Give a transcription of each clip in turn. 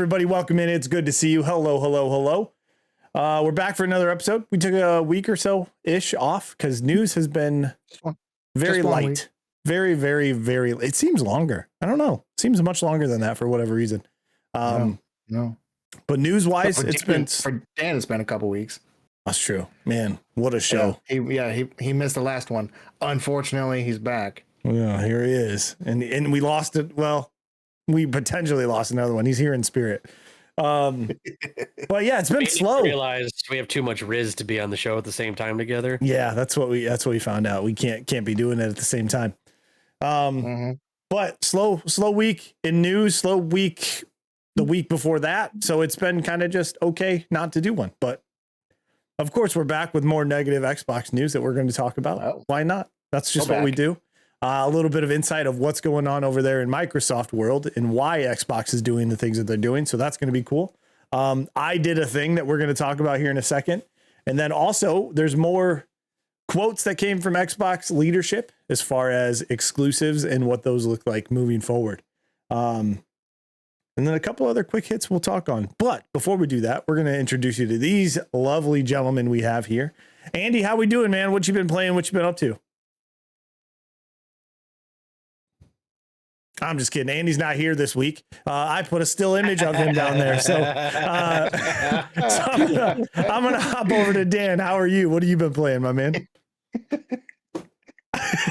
everybody. Welcome in. It's good to see you. Hello, hello, hello. We're back for another episode. We took a week or so-ish off because news has been very light. Very, very, very. It seems longer. I don't know. It seems much longer than that for whatever reason. No. But news-wise, for Dan, it's been a couple weeks. That's true. Man, what a show. He missed the last one. Unfortunately, he's back. Yeah, here he is. And we lost it. Well, we potentially lost another one. He's here in spirit. But yeah, it's been slow. Realized we have too much Riz to be on the show at the same time together. Yeah, that's what we found out. We can't be doing it at the same time. But slow week in news, slow week the week before that. So it's been kind of just okay not to do one. But of course, we're back with more negative Xbox news that we're going to talk about. Well, why not? That's just what we do. A little bit of insight of what's going on over there in Microsoft world and why Xbox is doing the things that they're doing. So that's going to be cool. I did a thing that we're going to talk about here in a second. And then also there's more quotes that came from Xbox leadership as far as exclusives and what those look like moving forward. And then a couple other quick hits we'll talk on. But before we do that, we're going to introduce you to these lovely gentlemen we have here. Andy, how we doing, man? What you been playing? What you been up to? I'm just kidding. Andy's not here this week. I put a still image of him down there. So, I'm gonna hop over to Dan. How are you? What have you been playing, my man?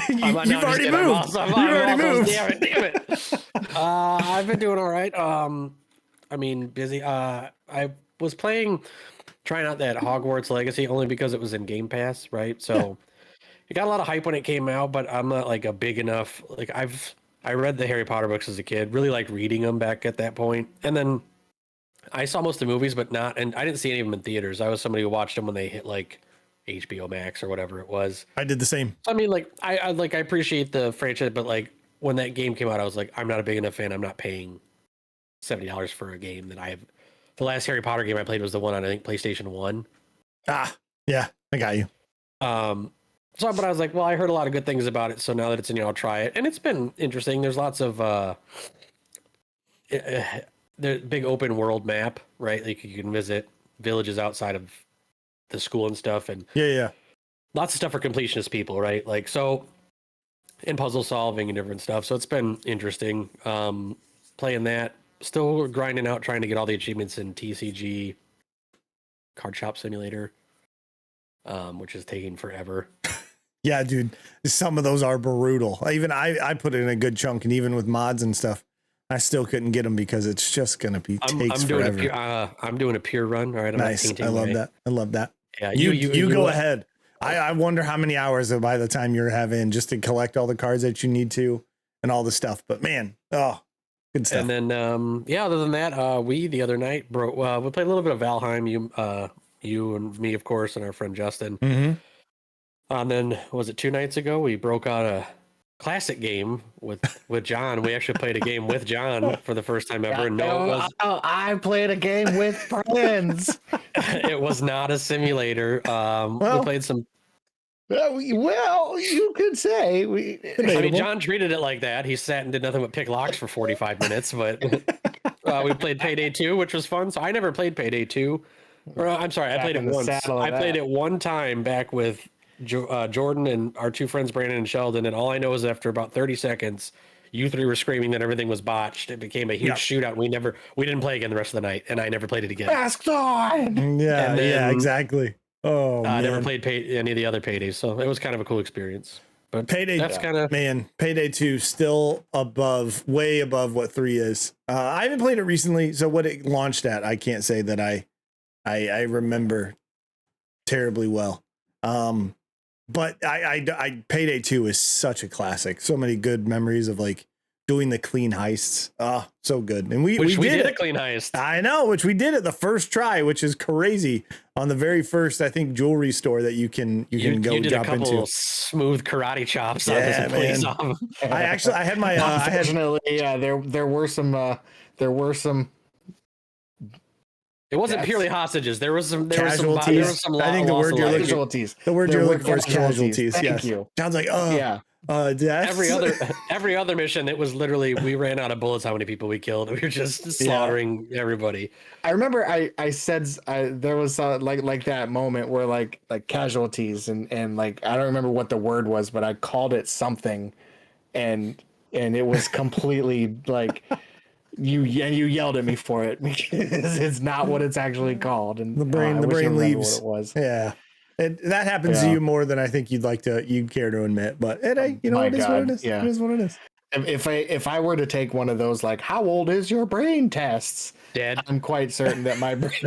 You've already moved. You already moved. Damn it. I've been doing all right. I mean, busy. I was trying out that Hogwarts Legacy only because it was in Game Pass, right? So it got a lot of hype when it came out, but I'm not like a big enough, like I read the Harry Potter books as a kid, really liked reading them back at that point. And then I saw most of the movies, but and I didn't see any of them in theaters. I was somebody who watched them when they hit like HBO Max or whatever it was. I did the same. I mean, like, I appreciate the franchise, but like when that game came out, I was like, I'm not a big enough fan. I'm not paying $70 for a game that I have. The last Harry Potter game I played was the one on, I think, PlayStation 1. Yeah, I got you. But I was like, well, I heard a lot of good things about it, so now that it's in, I'll try it. And it's been interesting. There's lots of the big open world map, right? Like you can visit villages outside of the school and stuff, and lots of stuff for completionist people, right? Like so, and puzzle solving and different stuff. So it's been interesting playing that. Still grinding out, trying to get all the achievements in TCG Card Shop Simulator, which is taking forever. Yeah, dude, some of those are brutal. I put in a good chunk, and even with mods and stuff, I still couldn't get them because it's just gonna be takes forever. I'm doing a pure run. All right, nice. I love that. Yeah, you go ahead. I wonder how many hours by the time you're having just to collect all the cards that you need to and all the stuff. But man, good stuff. And then other than that, we the other night we played a little bit of Valheim. You and me, of course, and our friend Justin. Mm-hmm. And then, was it 2 nights ago? We broke out a classic game with John. We actually played a game with John for the first time ever. I played a game with friends. It was not a simulator. We played some. Well, you could say I mean, John treated it like that. He sat and did nothing but pick locks for 45 minutes. But we played Payday 2, which was fun. So I never played Payday 2. I'm sorry, I played it once. I played it one time back with Jordan and our 2 friends, Brandon and Sheldon, and all I know is after about 30 seconds, you 3 were screaming that everything was botched. It became a huge shootout. We didn't play again the rest of the night, and I never played it again. Masked on. Yeah, exactly. Oh, I never played any of the other Paydays, so it was kind of a cool experience. But Payday, Payday 2 still way above what 3 is. I haven't played it recently, so what it launched at, I can't say that I remember terribly well. But I Payday 2 is such a classic. So many good memories of like doing the clean heists. Oh, so good. And we did a clean heist. I know, which we did at the first try, which is crazy. On the very first, I think, jewelry store that you can go jump into. Smooth karate chops. Yeah, man. I had my unfortunately, there were some It wasn't purely hostages. There was some casualties. I think the word you're looking casualties. The word you're looking for is casualties. Thank yes. you. Sounds like Deaths. Every other mission, it was literally we ran out of bullets. How many people we killed? We were just slaughtering everybody. I remember I said there was like that moment where like casualties and like I don't remember what the word was, but I called it something, and it was completely like you yelled at me for it because it's not what it's actually called, and the brain leaves. what it was. Yeah. That happens to you more than I think you'd care to admit, but it you know, it is what it is. Yeah. It is what it is. If I were to take one of those like how old is your brain tests, Dead. I'm quite certain that my brain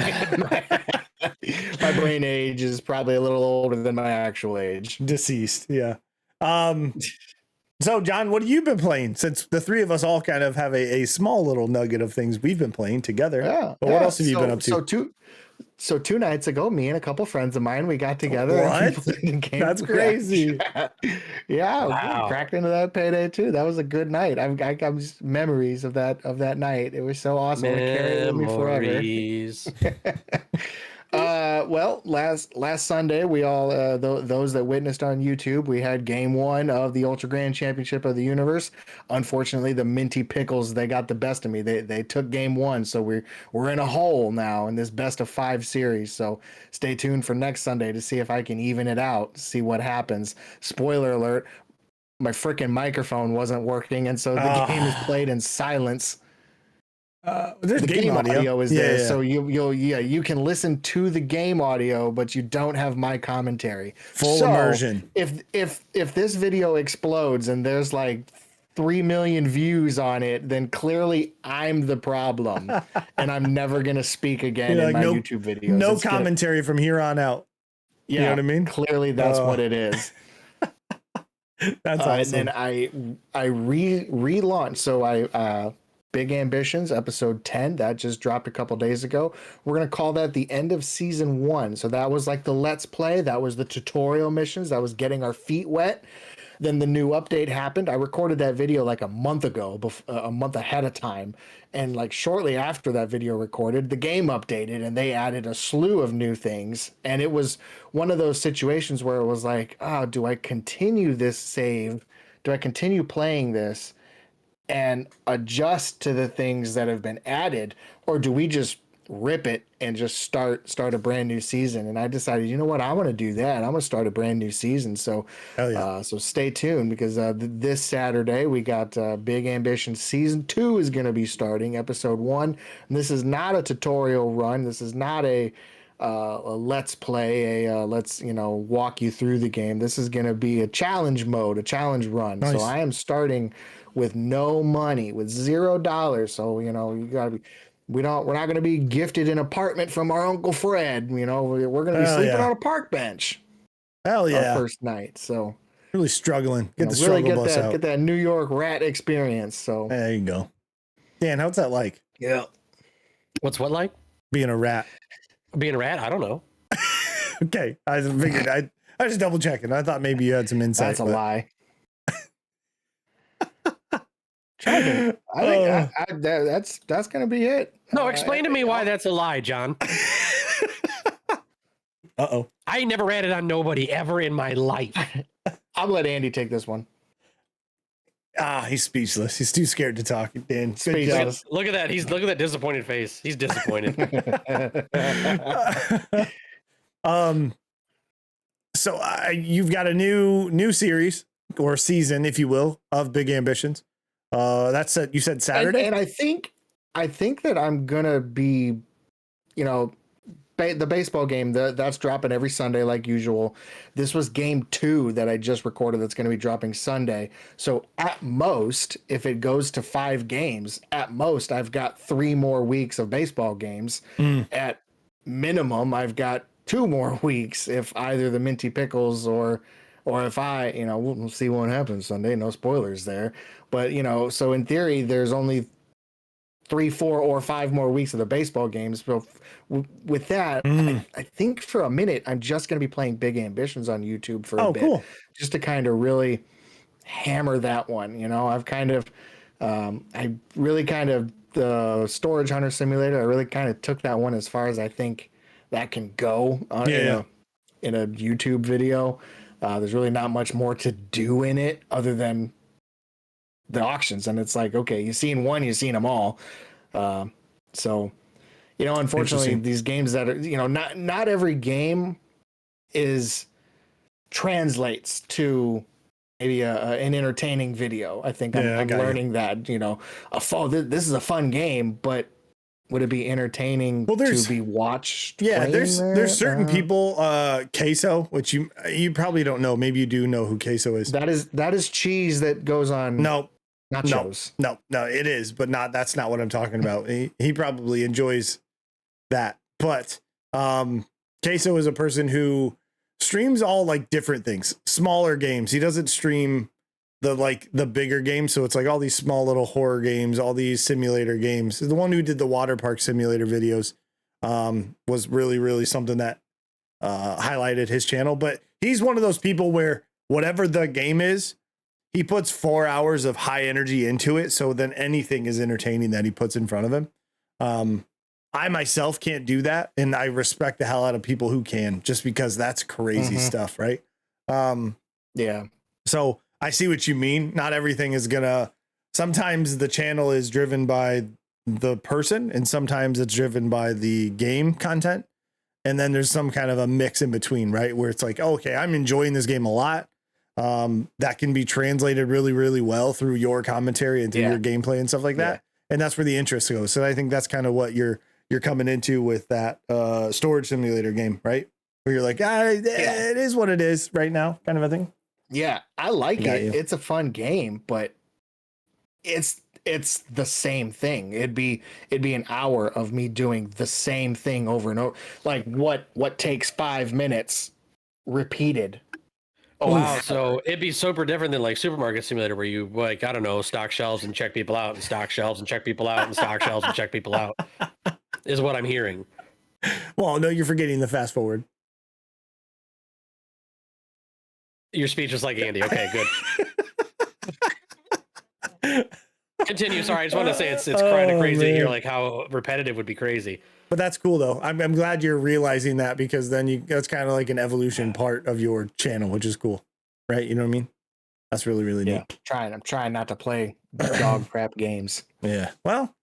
my brain age is probably a little older than my actual age. Deceased. Yeah. So John, what have you been playing since the three of us all kind of have a small little nugget of things we've been playing together? Yeah. But what else have you been up to? So 2 nights ago, me and a couple friends of mine, we got together. What? And we played a game. That's crazy. Yeah, Wow. we cracked into that Payday 2. That was a good night. I got just memories of that night. It was so awesome. It carried with me forever. Memories. Well, last Sunday, we all those that witnessed on YouTube, we had game 1 of the Ultra Grand Championship of the Universe. Unfortunately, the Minty Pickles, they got the best of me. They took game 1, so we're in a hole now in this best of 5 series. So stay tuned for next Sunday to see if I can even it out, see what happens. Spoiler alert: my freaking microphone wasn't working, and so the game is played in silence. There's The game audio is there, yeah. so you can listen to the game audio, but you don't have my commentary. Full immersion. If this video explodes and there's like 3 million views on it, then clearly I'm the problem, and I'm never gonna speak again in my YouTube videos. No commentary from here on out. Yeah, you know what I mean? Clearly, that's what it is. That's awesome. And then I relaunched. So I Big Ambitions episode 10 that just dropped a couple days ago. We're gonna call that the end of season 1. So that was like the let's play. That was the tutorial missions. That was getting our feet wet. Then the new update happened. I recorded that video like a month ago, a month ahead of time. And like shortly after that video recorded, the game updated and they added a slew of new things. And it was one of those situations where it was like, oh, do I continue this save? Do I continue playing this and adjust to the things that have been added? Or do we just rip it and just start a brand new season? And I decided, you know what, I want to do that. I'm gonna start a brand new season. So so stay tuned, because this Saturday we got Big Ambition season 2 is going to be starting episode 1. And this is not a tutorial run. This is not a let's play, let's walk you through the game. This is going to be a challenge mode, a challenge run. Nice. So I am starting with no money, with $0. So you gotta be, we're not going to be gifted an apartment from our Uncle Fred. We're going to be sleeping on a park bench. Hell yeah! Our first night. So really struggling. Get the struggle bus out. Get that New York rat experience. So there you go. Dan, how's that like? Yeah. What's what like? Being a rat. Being a rat? I don't know. Okay, I figured I just double checking. I thought maybe you had some insight. That's a lie. I think that's gonna be it. No, explain to me why that's a lie, John. Uh-oh. I never ratted on nobody ever in my life. I'll let Andy take this one. He's speechless. He's too scared to talk. Dan, speechless. Look at that. Look at that disappointed face. He's disappointed. So you've got a new series or season, if you will, of Big Ambitions. That's you said Saturday, and I think that I'm gonna be, the baseball game that's dropping every Sunday like usual. This was game 2 that I just recorded. That's going to be dropping Sunday. So at most, if it goes to 5 games, at most I've got 3 more weeks of baseball games. At minimum, I've got 2 more weeks if either the Minty Pickles or if I, we'll see what happens Sunday. No spoilers there. But, so in theory, there's only 3, 4, or 5 more weeks of the baseball games. So with that, I think for a minute, I'm just going to be playing Big Ambitions on YouTube for a bit. Cool. Just to kind of really hammer that one. I've kind of, the Storage Hunter Simulator, I really kind of took that one as far as I think that can go on in a YouTube video. There's really not much more to do in it other than the auctions, and it's like, okay, you've seen one, you've seen them all. So, unfortunately, these games that are, not every game is translates to maybe an entertaining video. I think I'm learning that, this is a fun game, but would it be entertaining to be watched? Yeah, there's certain people, queso, which you probably don't know. Maybe you do know who queso is. That is cheese that goes on. No, nachos. No, it is, but that's not what I'm talking about. He probably enjoys that, but queso is a person who streams all like different things, smaller games. He doesn't stream the bigger games, so it's like all these small little horror games, all these simulator games. The one who did the water park simulator videos was really something that highlighted his channel. But he's one of those people where whatever the game is, he puts 4 hours of high energy into it, so then anything is entertaining that he puts in front of him. I myself can't do that, and I respect the hell out of people who can, just because that's crazy stuff, right? Yeah. So I see what you mean. Not everything is gonna. Sometimes the channel is driven by the person, and sometimes it's driven by the game content. And then there's some kind of a mix in between, right? Where it's like, okay, I'm enjoying this game a lot. That can be translated really well through your commentary and through your gameplay and stuff like that. And that's where the interest goes. So I think that's kind of what you're coming into with that storage simulator game, right? Where you're like, it is what it is right now, kind of a thing. Yeah, I like it. It's a fun game, but it's the same thing. It'd be an hour of me doing the same thing over and over. Like what takes 5 minutes repeated. Oh wow! So it'd be super different than like Supermarket Simulator, where you like, I don't know, stock shelves and check people out, and stock shelves and check people out, and stock shelves and check people out. Is what I'm hearing. Well, no, you're forgetting the fast forward. Your speech is like Andy. Okay, good. Continue. Sorry, I just want to say it's kind of crazy to hear like how repetitive would be crazy. But that's cool though. I'm glad you're realizing that, because then that's kind of like an evolution part of your channel, which is cool, right? You know what I mean? That's really neat. I'm trying not to play dog crap games. Yeah. Well,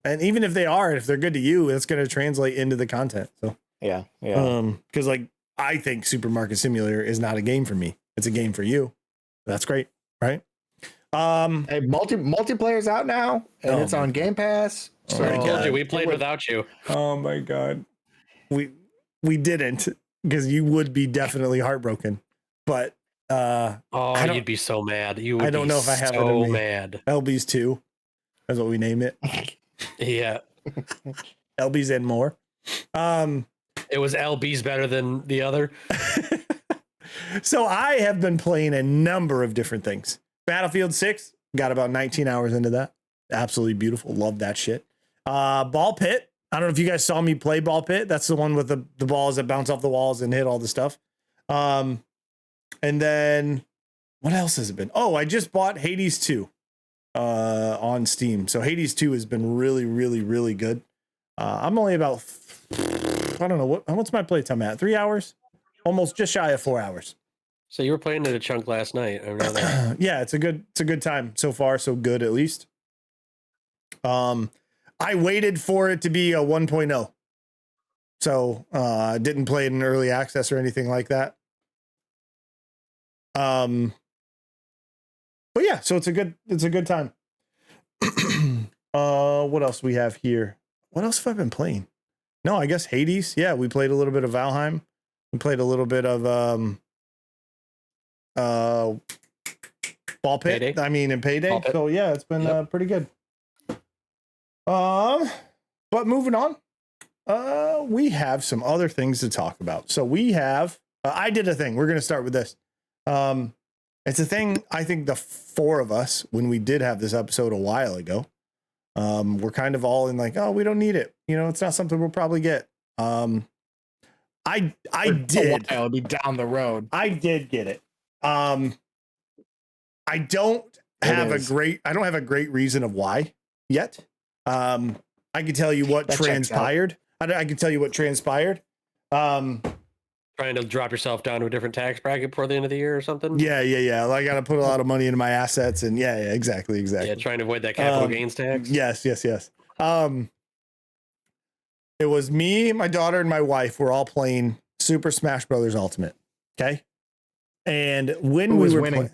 and even if they're good to you, it's going to translate into the content. So yeah. Because like I think Supermarket Simulator is not a game for me. It's a game for you. That's great, right? Hey, multiplayer's out now, and it's on Game Pass. So I told you we played without you. Oh my god, we didn't, because you would be definitely heartbroken. But you'd be so mad. I don't know if I have it in me. Mad. LB's 2. That's what we name it. Yeah. LB's and more. It was LB's better than the other. So I have been playing a number of different things. Battlefield 6, got about 19 hours into that. Absolutely beautiful. Love that shit. Ball Pit. I don't know if you guys saw me play Ball Pit. That's the one with the balls that bounce off the walls and hit all the stuff. And then what else has it been? Oh, I just bought Hades 2 on Steam. So Hades 2 has been really good. I'm only about, I don't know, what's my playtime at? 3 hours? Almost just shy of 4 hours. So you were playing it a chunk last night. I know that. Yeah, it's a good time so far. So good, at least. I waited for it to be a 1.0. So, didn't play it in early access or anything like that. But yeah, so it's a good time. What else we have here? What else have I been playing? No, I guess Hades. Yeah, we played a little bit of Valheim. We played a little bit of Ball Pit. Payday. I mean, in Payday. So yeah, it's been pretty good. But moving on, we have some other things to talk about. So we have, I did a thing. We're going to start with this. It's a thing. I think the 4 of us, when we did have this episode a while ago, we're kind of all in like, oh, we don't need it. You know, it's not something we'll probably get. I did. It'll be down the road. I did get it. I don't have a great reason of why yet. I can tell you what transpired. I can tell you what transpired. Trying to drop yourself down to a different tax bracket before the end of the year or something. Yeah. I got to put a lot of money into my assets, and yeah, exactly. Yeah, trying to avoid that capital gains tax. Yes. It was me, my daughter, and my wife were all playing Super Smash Brothers Ultimate. Okay. And when Who we was were winning?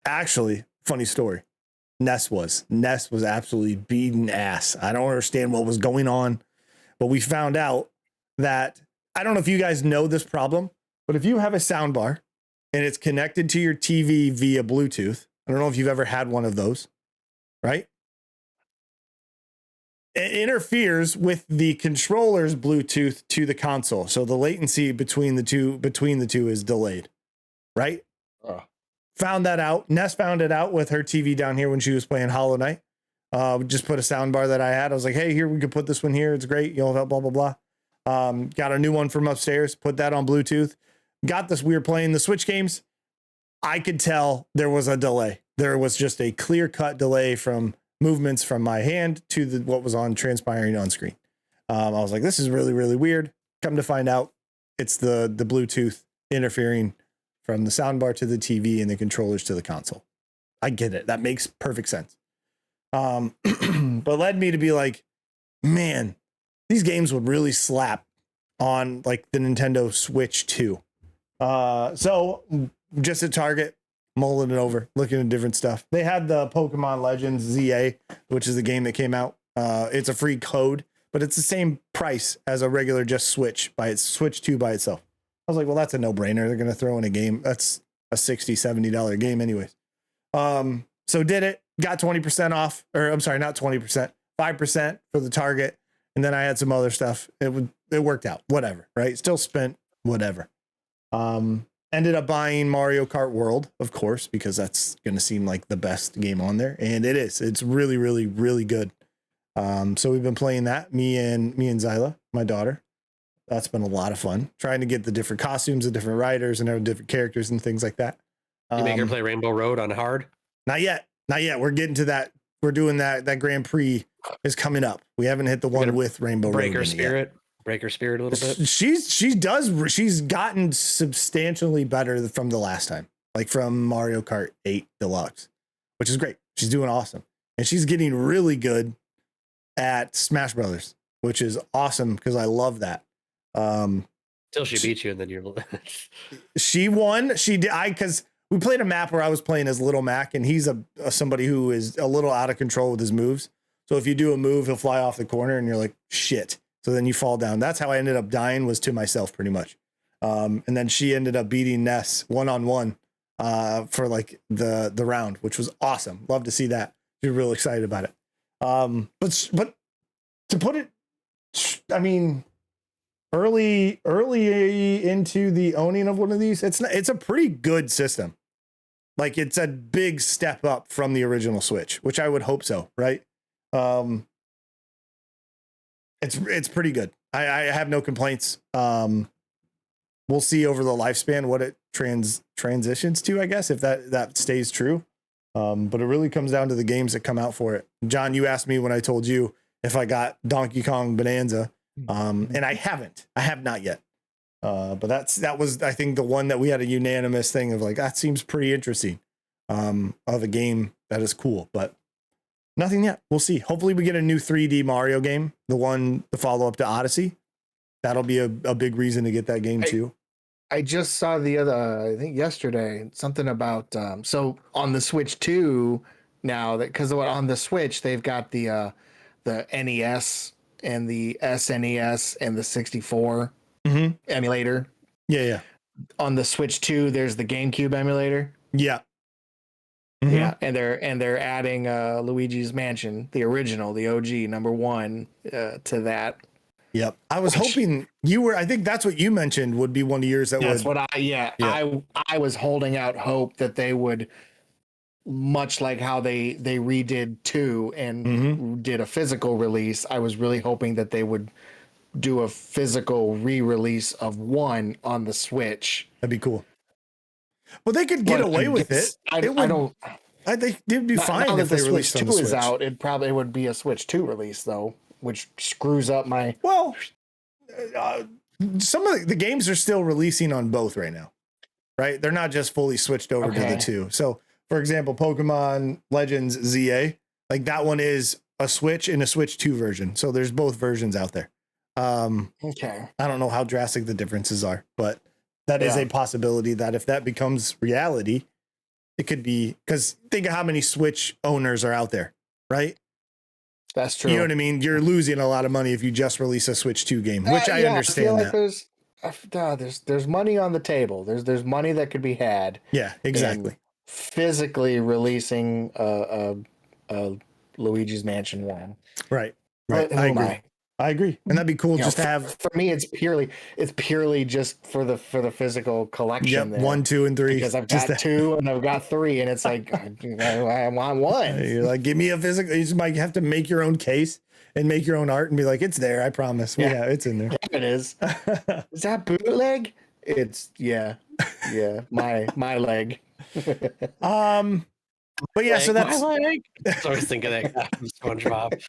actually, funny story. Ness was absolutely beating ass. I don't understand what was going on, but we found out that, I don't know if you guys know this problem, but if you have a sound bar and it's connected to your TV via Bluetooth, I don't know if you've ever had one of those, right? It interferes with the controller's Bluetooth to the console. So the latency between the two is delayed, right? Found that out. Ness found it out with her TV down here when she was playing Hollow Knight. Just put a sound bar that I had. I was like, hey, here, we could put this one here. It's great. You'll help, blah, blah, blah. Got a new one from upstairs, put that on Bluetooth. Got this. We were playing the Switch games. I could tell there was a delay. There was just a clear cut delay from movements from my hand to what was on transpiring on screen. I was like, this is really, really weird. Come to find out, it's the Bluetooth interfering from the soundbar to the TV and the controllers to the console. I get it. That makes perfect sense. But led me to be like, man, these games would really slap on like the Nintendo Switch 2. So just at Target, mulling it over, looking at different stuff. They had the Pokemon Legends ZA, which is the game that came out. It's a free code, but it's the same price as a regular just Switch 2 by itself. I was like, well, that's a no-brainer. They're going to throw in a game. That's a $60, $70 game anyways. So did it, got 20% off, or I'm sorry, not 20%, 5% for the Target. And then I had some other stuff. It worked out, whatever, right? Still spent whatever. Ended up buying Mario Kart World, of course, because that's going to seem like the best game on there. And it is, it's really, really, really good. So we've been playing that, me and Zyla, my daughter. That's been a lot of fun trying to get the different costumes, the different riders and different characters and things like that. You make her play Rainbow Road on hard? Not yet. We're getting to that. We're doing that. That Grand Prix is coming up. We haven't hit the one with Rainbow Road. Break her spirit a little bit. She's gotten substantially better from the last time, like from Mario Kart 8 Deluxe, which is great. She's doing awesome. And she's getting really good at Smash Brothers, which is awesome because I love that. Till she beats you, and then you're. She won. She did. Because we played a map where I was playing as Little Mac, and he's somebody who is a little out of control with his moves. So if you do a move, he'll fly off the corner, and you're like, shit. So then you fall down. That's how I ended up dying, was to myself pretty much. And then she ended up beating Ness 1-on-1 for like the round, which was awesome. Love to see that. You're real excited about it. But to put it, I mean, early into the owning of one of these, it's a pretty good system. Like, it's a big step up from the original Switch, which I would hope so, right? It's pretty good. I have no complaints. We'll see over the lifespan what it transitions to, I guess, if that stays true. But it really comes down to the games that come out for it. John, you asked me when I told you if I got Donkey Kong Bonanza. And I have not yet. But that was, I think, the one that we had a unanimous thing of like, that seems pretty interesting, of a game that is cool, but nothing yet. We'll see. Hopefully we get a new 3D Mario game, the follow up to Odyssey. That'll be a big reason to get that game too. I just saw the other, I think yesterday, something about, so on the Switch 2 now, that because on the Switch, they've got the NES and the SNES and the 64 emulator. Yeah. On the Switch 2, there's the GameCube emulator. Yeah. Yeah, and they're adding Luigi's Mansion, the original, the OG #1, to that. Yep. I was hoping I think that's what you mentioned would be one of yours. I was holding out hope that they would, much like how they redid 2 and did a physical release. I was really hoping that they would do a physical re-release of 1 on the Switch. That'd be cool. Well, they could get away with it. I think it'd be fine if they released on the Switch. Is out. It probably would be a Switch 2 release though, which screws up my. Well, some of the games are still releasing on both right now, right? They're not just fully switched over to the two. So, for example, Pokemon Legends ZA, like that one is a Switch and a Switch 2 version. So there's both versions out there. Okay. I don't know how drastic the differences are, but that is a possibility that if that becomes reality, it could be, because think of how many Switch owners are out there, right? That's true. You know what I mean? You're losing a lot of money if you just release a Switch 2 game, which I understand. I feel like there's money on the table. There's money that could be had. Yeah, exactly. Physically releasing a Luigi's Mansion 1. Right. But I agree. And that'd be cool just to have. For me, it's purely just for the physical collection. Yep, 1, 2, and 3. Because I've got 2 and I've got 3, and it's like I want 1. You're like, give me a physical. You just might have to make your own case and make your own art and be like, it's there. I promise. Yeah, it's in there. Yeah, it is. Is that bootleg? It's my leg. But yeah, so that's. My leg. So I was thinking that guy from SpongeBob.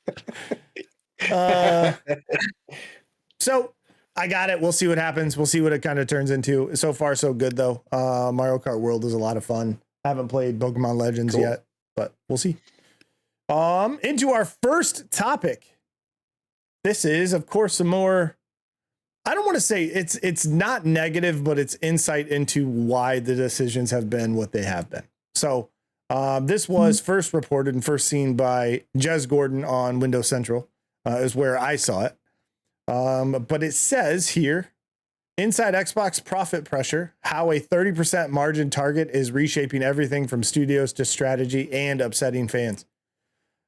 So I got it. We'll see what happens. We'll see what it kind of turns into. So far, so good though. Mario Kart World is a lot of fun. I haven't played Pokemon Legends yet, but we'll see. Into our first topic. This is, of course, some more. I don't want to say it's not negative, but it's insight into why the decisions have been what they have been. So this was first reported and first seen by Jez Gordon on Windows Central. Is where I saw it. But it says here, inside Xbox profit pressure, how a 30% margin target is reshaping everything from studios to strategy and upsetting fans.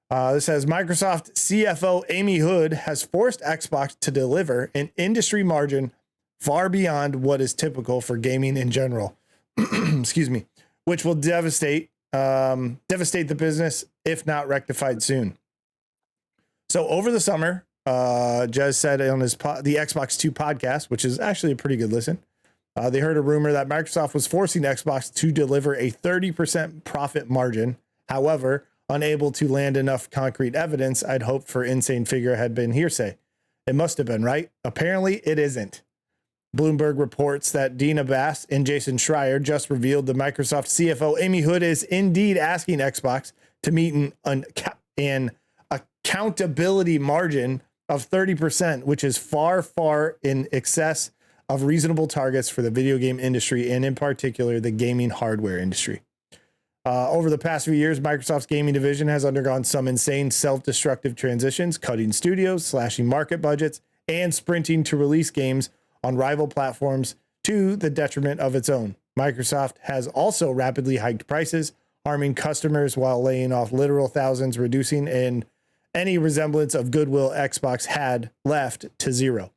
This says Microsoft CFO Amy Hood has forced Xbox to deliver an industry margin far beyond what is typical for gaming in general. Excuse me, which will devastate the business if not rectified soon. So over the summer, Jez said on his the Xbox 2 podcast, which is actually a pretty good listen, they heard a rumor that Microsoft was forcing Xbox to deliver a 30% profit margin. However, unable to land enough concrete evidence, I'd hoped for insane figure had been hearsay. It must have been, right? Apparently it isn't. Bloomberg reports that Dina Bass and Jason Schreier just revealed the Microsoft CFO Amy Hood is indeed asking Xbox to meet an accountability margin of 30%, which is far, far in excess of reasonable targets for the video game industry and in particular the gaming hardware industry. Over the past few years, Microsoft's gaming division has undergone some insane self-destructive transitions, cutting studios, slashing market budgets, and sprinting to release games on rival platforms to the detriment of its own. Microsoft has also rapidly hiked prices, harming customers while laying off literal thousands, reducing any resemblance of goodwill Xbox had left to zero.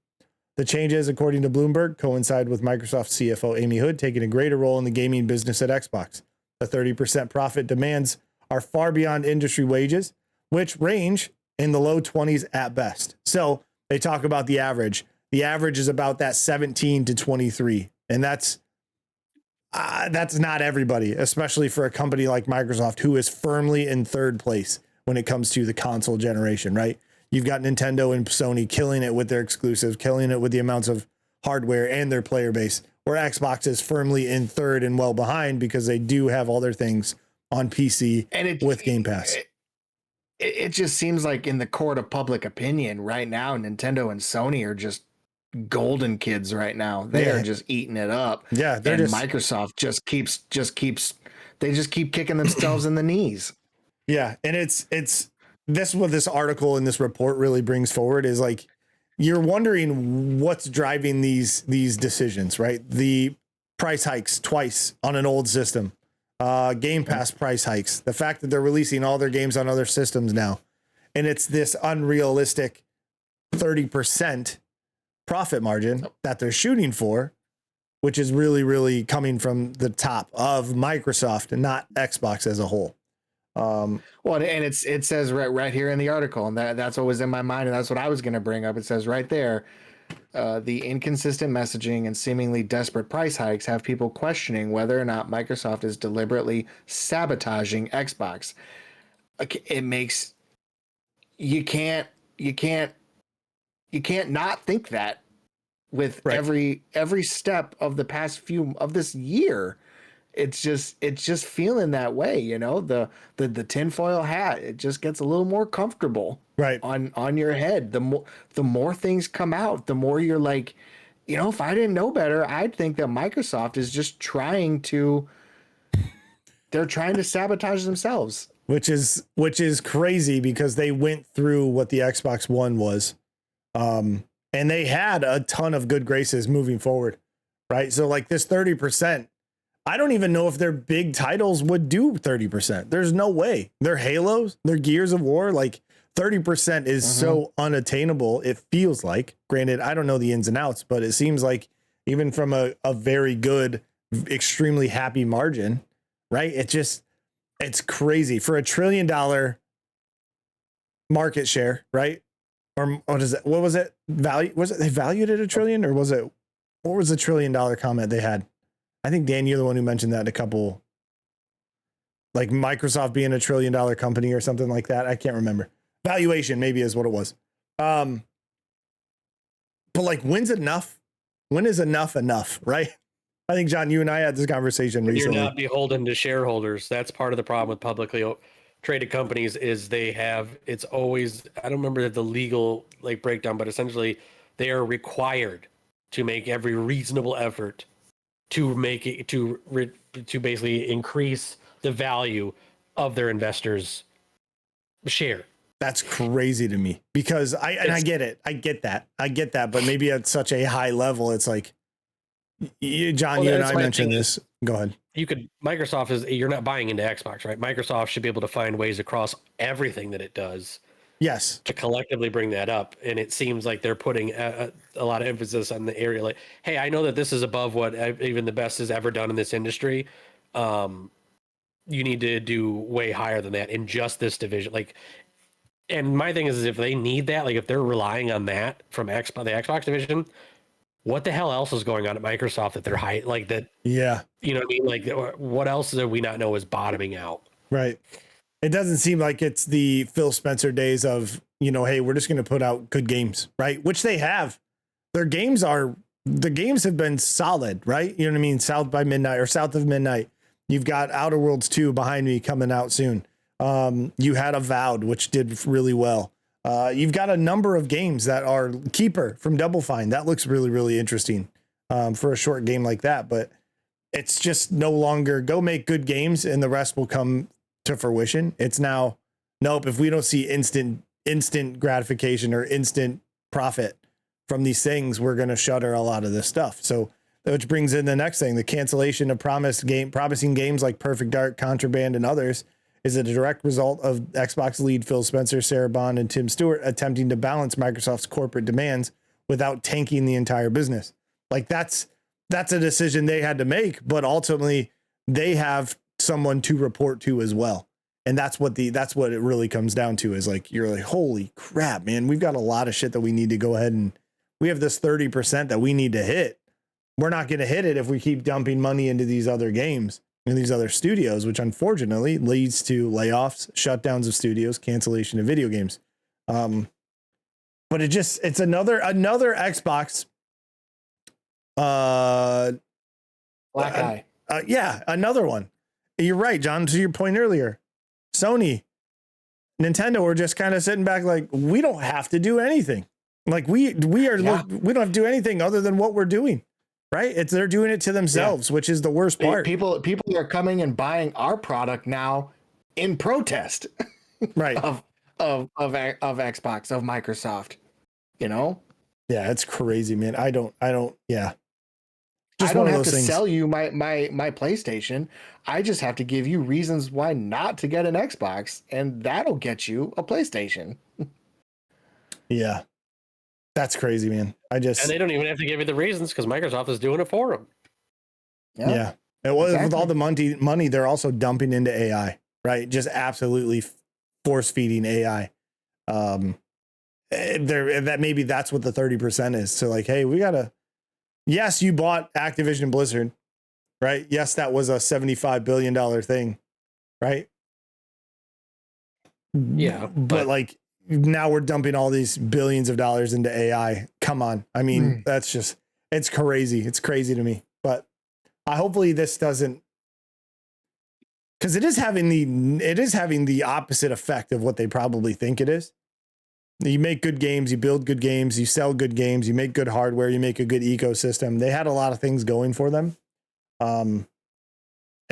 The changes, according to Bloomberg, coincide with Microsoft CFO Amy Hood taking a greater role in the gaming business at Xbox. The 30% profit demands are far beyond industry wages, which range in the low 20s at best. So they talk about the average. The average is about that 17 to 23. And that's not everybody, especially for a company like Microsoft, who is firmly in third place when it comes to the console generation, right? You've got Nintendo and Sony killing it with their exclusives, killing it with the amounts of hardware and their player base, where Xbox is firmly in third and well behind because they do have all their things on PC and with Game Pass. It just seems like in the court of public opinion right now, Nintendo and Sony are just golden kids right now. They are just eating it up. Yeah. Microsoft just keeps keep kicking themselves in the knees. Yeah. And it's this, what this article and this report really brings forward is like, you're wondering what's driving these decisions, right? The price hikes twice on an old system, Game Pass price hikes, the fact that they're releasing all their games on other systems now. And it's this unrealistic 30% profit margin that they're shooting for, which is really, really coming from the top of Microsoft and not Xbox as a whole. Well, and it says right here in the article, and that's what was in my mind, and that's what I was going to bring up. It says right there, the inconsistent messaging and seemingly desperate price hikes have people questioning whether or not Microsoft is deliberately sabotaging Xbox. It makes you can't not think that. with Right. every step of the past few of this year. It's just feeling that way, you know. The tinfoil hat, it just gets a little more comfortable Right. on your head. The more things come out, the more you're like, you know, if I didn't know better, I'd think that Microsoft is just they're trying to sabotage themselves. Which is crazy because they went through what the Xbox One was. And they had a ton of good graces moving forward. Right. So like this 30%, I don't even know if their big titles would do 30%. There's no way. Their Halos, their Gears of War, like 30% is so unattainable. It feels like, granted, I don't know the ins and outs, but it seems like even from a very good, extremely happy margin, right? It's crazy for $1 trillion market share, right? Or what is it? What was it? Value? Was it they valued it $1 trillion, or was it, what was the $1 trillion comment they had? I think Dan, you're the one who mentioned that in a couple, like Microsoft being $1 trillion company or something like that. I can't remember. Valuation maybe is what it was. But like, when's enough? When is enough, right? I think, John, you and I had this conversation recently. You're not beholden to shareholders. That's part of the problem with publicly traded companies is it's always, I don't remember the legal like breakdown, but essentially they are required to make every reasonable effort to make it to basically increase the value of their investors' share. That's crazy to me because I get it. I get that. But maybe at such a high level, it's like, John, you and I mentioned this. Go ahead. Microsoft you're not buying into Xbox, right? Microsoft should be able to find ways across everything that it does. Yes. To collectively bring that up. And it seems like they're putting a lot of emphasis on the area. Like, hey, I know that this is above what even the best has ever done in this industry. You need to do way higher than that in just this division. Like, and my thing is if they need that, like if they're relying on that from the Xbox division, what the hell else is going on at Microsoft that they're high like that? Yeah. You know what I mean? Like, what else do we not know is bottoming out? Right. It doesn't seem like it's the Phil Spencer days of, you know, hey, we're just going to put out good games, right? Which they have. The games have been solid, right? You know what I mean? South of Midnight. You've got Outer Worlds 2 behind me coming out soon. You had Avowed, which did really well. You've got a number of games that are Keeper from Double Fine. That looks really, really interesting for a short game like that. But it's just no longer go make good games and the rest will come to fruition. It's now, nope, if we don't see instant gratification or instant profit from these things, we're going to shutter a lot of this stuff. So, which brings in the next thing, the cancellation of promising games like Perfect Dark, Contraband, and others is a direct result of Xbox lead Phil Spencer, Sarah Bond, and Tim Stewart attempting to balance Microsoft's corporate demands without tanking the entire business. Like that's a decision they had to make, but ultimately they have someone to report to as well. And that's what it really comes down to is like, you're like, holy crap, man, we've got a lot of shit that we need to go ahead and we have this 30% that we need to hit. We're not going to hit it if we keep dumping money into these other games and these other studios, which unfortunately leads to layoffs, shutdowns of studios, cancellation of video games. But it's another Xbox. Black eye. Yeah, another one. You're right, John, to your point earlier. Sony, Nintendo were just kind of sitting back like, we don't have to do anything. Like we don't have to do anything other than what we're doing. Right? They're doing it to themselves, which is the worst part. People are coming and buying our product now in protest. Right. of Xbox, of Microsoft. You know? Yeah, it's crazy, man. I don't yeah. I don't have to sell you my PlayStation. I just have to give you reasons why not to get an Xbox, and that'll get you a PlayStation. Yeah. That's crazy, man. And they don't even have to give you the reasons because Microsoft is doing it for them. Yeah. And with all the money, they're also dumping into AI, right? Just absolutely force feeding AI. Maybe that's what the 30% is. So like, hey, yes, you bought Activision Blizzard, right? Yes, that was a $75 billion thing, right? Yeah. But like, now we're dumping all these billions of dollars into AI. Come on. I mean, that's just, It's crazy. It's crazy to me. But hopefully this doesn't, because it is having the opposite effect of what they probably think it is. You make good games, you build good games, you sell good games, you make good hardware, you make a good ecosystem. They had a lot of things going for them.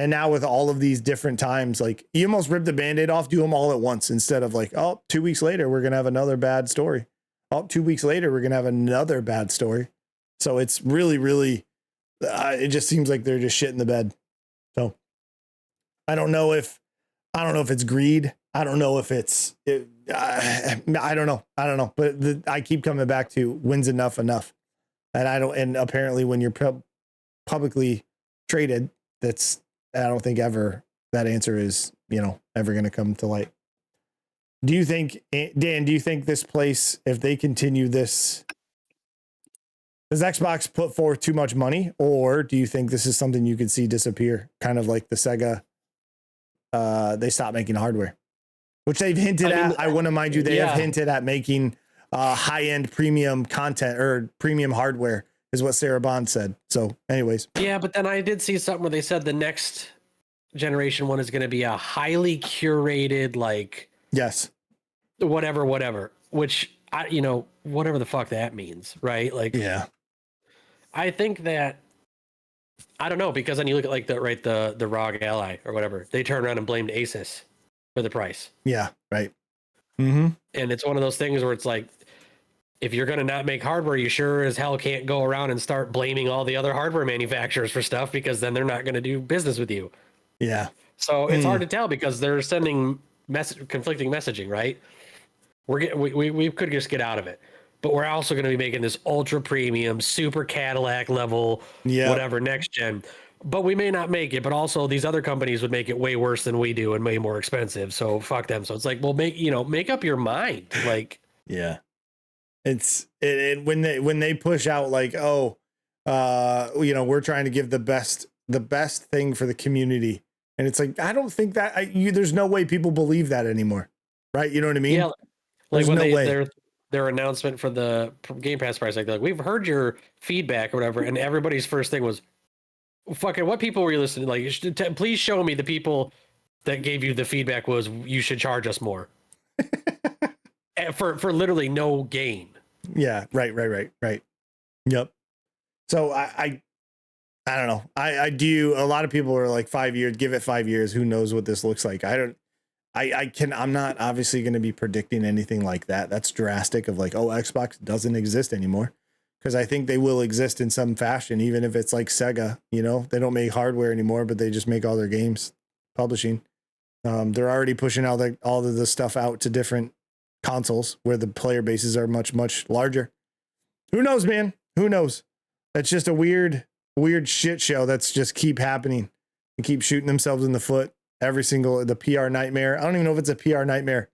And now with all of these different times, like you almost rip the Band-Aid off, do them all at once instead of like, oh, 2 weeks later, we're going to have another bad story. Oh, 2 weeks later, we're going to have another bad story. So it's really, really, it just seems like they're just shit in the bed. So I don't know if it's greed. I don't know if it's, I don't know. But I keep coming back to when's enough. And apparently when you're publicly traded, I don't think ever that answer is, ever going to come to light. Do you think, Dan, this place, if they continue this, does Xbox put forth too much money, or do you think this is something you could see disappear? Kind of like the Sega, they stopped making hardware, which they've hinted at. I want to mind you, they have hinted at making high-end premium content or premium hardware, is what Sarah Bond said. So anyways. Yeah, but then I did see something where they said the next generation one is going to be a highly curated, like, yes, whatever, which whatever the fuck that means, right? Like, yeah, I think that, I don't know, because then you look at like the ROG Ally or whatever, they turned around and blamed Asus for the price. Yeah, right. Mm-hmm. And it's one of those things where it's like, if you're going to not make hardware, you sure as hell can't go around and start blaming all the other hardware manufacturers for stuff, because then they're not going to do business with you. Yeah. So it's hard to tell because they're sending conflicting messaging, right? We could just get out of it, but we're also going to be making this ultra premium, super Cadillac level, whatever next gen. But we may not make it, but also these other companies would make it way worse than we do and way more expensive. So fuck them. So it's like, well, make up your mind. Like, yeah. When they push out like, we're trying to give the best thing for the community, and it's like, I don't think that there's no way people believe that anymore, right? You know what I mean? Yeah, like there's when their announcement for the Game Pass price, like we've heard your feedback or whatever, and everybody's first thing was, fucking, what people were you listening to? Like, please show me the people that gave you the feedback was you should charge us more for literally no gain. Yeah, right. Yep. So I don't know. I do. A lot of people are like 5 years. Give it 5 years. Who knows what this looks like? I'm not obviously going to be predicting anything like that. That's drastic. Of like, oh, Xbox doesn't exist anymore, because I think they will exist in some fashion, even if it's like Sega. They don't make hardware anymore, but they just make all their games publishing. They're already pushing all of the stuff out to different consoles where the player bases are much, much larger. Who knows, man? Who knows? That's just a weird shit show that's just keep happening and keep shooting themselves in the foot. The PR nightmare. I don't even know if it's a PR nightmare.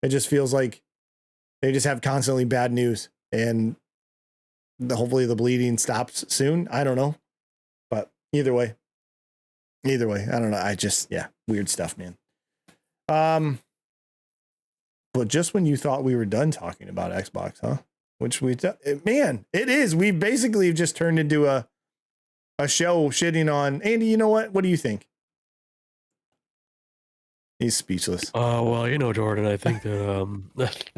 It just feels like they just have constantly bad news, and hopefully the bleeding stops soon. I don't know, but either way, I don't know. Weird stuff, man. But just when you thought we were done talking about Xbox, huh? Which man, it is. We basically just turned into a show shitting on Andy. You know what? What do you think? He's speechless. Well, Jordan, I think that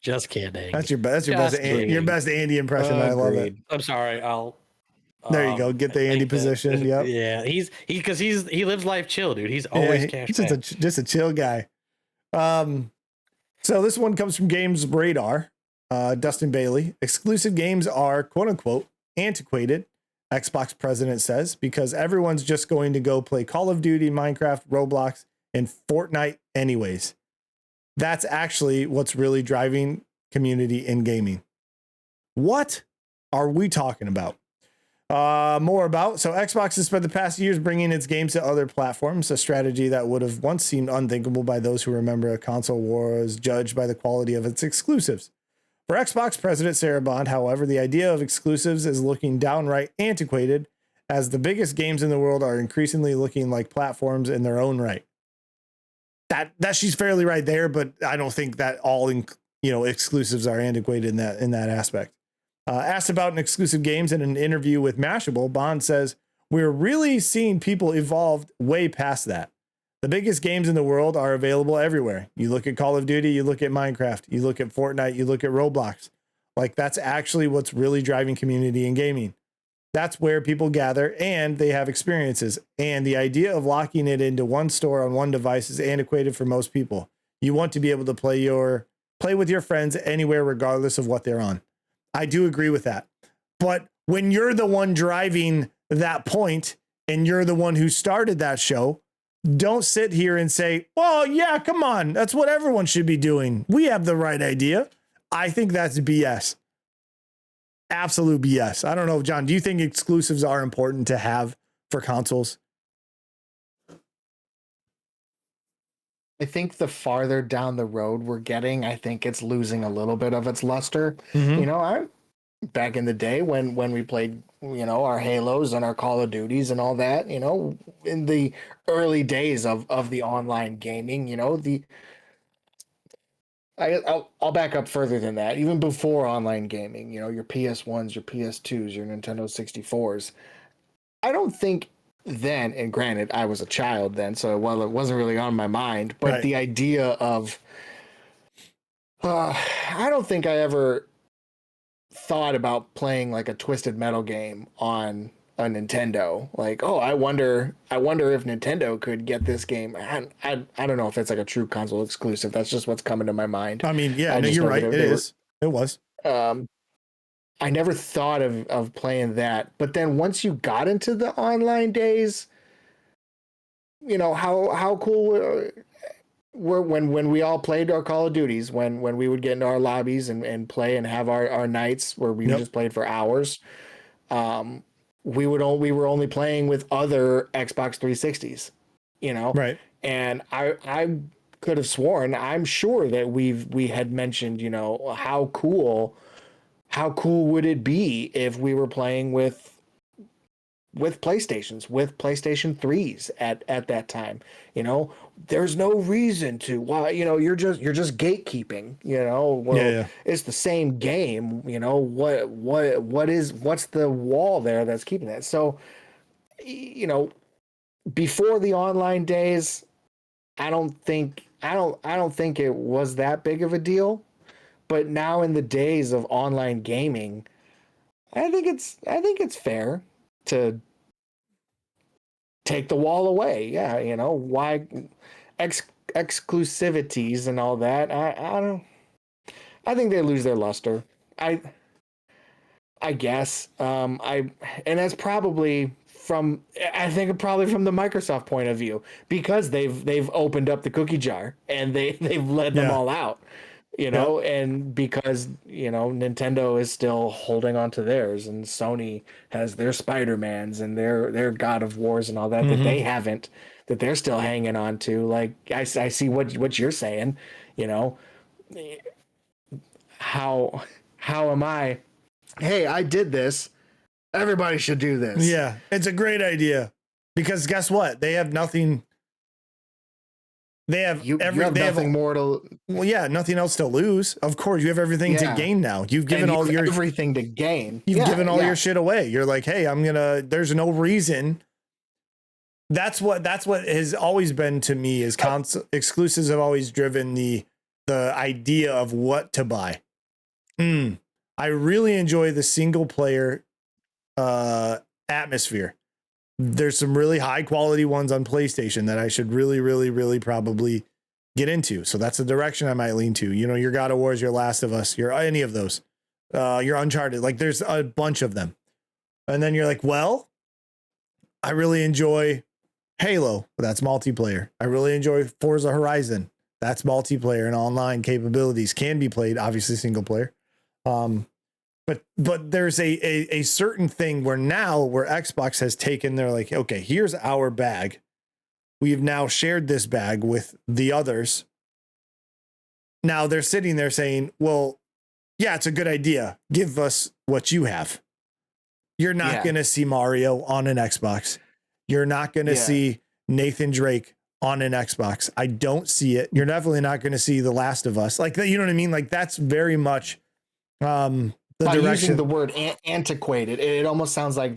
just kidding. That's your best Andy impression. I love it. I'm sorry. There you go. Get the Andy position. Yep. Yeah, he lives life chill, dude. He's always cash. He's just a chill guy. So this one comes from Games Radar. Dustin Bailey. Exclusive games are quote unquote antiquated, Xbox president says, because everyone's just going to go play Call of Duty, Minecraft, Roblox, and Fortnite anyways. That's actually what's really driving community in gaming. What are we talking about? More about. So Xbox has spent the past years bringing its games to other platforms, a strategy that would have once seemed unthinkable by those who remember a console war was judged by the quality of its exclusives. For Xbox President Sarah Bond, however, the idea of exclusives is looking downright antiquated, as the biggest games in the world are increasingly looking like platforms in their own right. That she's fairly right there, but I don't think that all exclusives are antiquated in that aspect. Asked about an exclusive games in an interview with Mashable, Bond says, "We're really seeing people evolve way past that. The biggest games in the world are available everywhere. You look at Call of Duty, you look at Minecraft, you look at Fortnite, you look at Roblox. Like, that's actually what's really driving community in gaming. That's where people gather and they have experiences. And the idea of locking it into one store on one device is antiquated for most people. You want to be able to play with your friends anywhere, regardless of what they're on." I do agree with that. But when you're the one driving that point and you're the one who started that show, don't sit here and say, "Well, yeah, come on. That's what everyone should be doing. We have the right idea." I think that's BS. Absolute BS. I don't know, John, do you think exclusives are important to have for consoles? I think the farther down the road we're getting, I think it's losing a little bit of its luster. Mm-hmm. You know, I back in the day when we played, you know, our Halos and our Call of Duties and all that, you know, in the early days of the online gaming, you know, I'll back up further than that. Even before online gaming, you know, your PS1s, your PS2s, your Nintendo 64s. I don't think then, and granted, I was a child then, so well, it wasn't really on my mind, but Right. the idea of, I don't think I ever thought about playing like a Twisted Metal game on a Nintendo. Like, oh, I wonder if Nintendo could get this game. I don't know if it's like a true console exclusive. That's just what's coming to my mind. I mean, yeah, I no, just you're know right. that It was. I never thought of playing that, but then once you got into the online days, you know how cool were when we all played our Call of Duties, when we would get into our lobbies and play and have our nights where we just played for hours. We were only playing with other Xbox 360s, you know, Right. and I could have sworn, I'm sure that we had mentioned, you know, how cool would it be if we were playing with PlayStations, with PlayStation 3s at that time. You know, there's no reason to why, you know, you're just gatekeeping, you know. Well, it's the same game, you know, what's the wall there that's keeping that? So, you know, before the online days, I don't think it was that big of a deal. But now in the days of online gaming, I think it's fair to take the wall away. Yeah, you know, why exclusivities and all that. I think they lose their luster. I guess. And that's probably from the Microsoft point of view, because they've opened up the cookie jar and they've let them all out. You know, and because, you know, Nintendo is still holding on to theirs, and Sony has their Spider-Mans and their God of Wars and all that, that they haven't, that they're still hanging on to. Like, I see what you're saying, you know, how am I, hey, I did this, everybody should do this. Yeah, it's a great idea, because guess what? They have nothing. They have nothing more to. Well, yeah, nothing else to lose. Of course, you have everything to gain now. You've given all your everything to gain. You've given all your shit away. You're like, hey, there's no reason. That's what has always been to me, is exclusives have always driven the idea of what to buy. I really enjoy the single player atmosphere. There's some really high quality ones on PlayStation that I should really, really, really probably get into. So that's the direction I might lean to. You know, your God of Wars, your Last of Us, your any of those, your Uncharted, like there's a bunch of them. And then you're like, well, I really enjoy Halo. That's multiplayer. I really enjoy Forza Horizon. That's multiplayer and online capabilities, can be played, obviously single player. But there's a certain thing where Xbox has taken, they're like, okay, here's our bag. We've now shared this bag with the others. Now they're sitting there saying, well, yeah, it's a good idea. Give us what you have. You're not going to see Mario on an Xbox. You're not going to see Nathan Drake on an Xbox. I don't see it. You're definitely not going to see The Last of Us. Like, you know what I mean? Like, that's very much, the By direction. using the word antiquated, it almost sounds like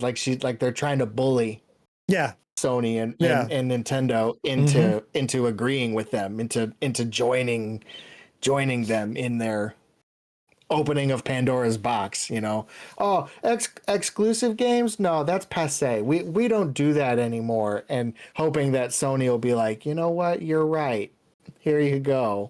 they're trying to bully Yeah. Sony and Nintendo into agreeing with them, into joining them in their opening of Pandora's box. Oh, exclusive games, no, that's passe. We don't do that anymore. And hoping that Sony will be like, you know what, you're right, here you go.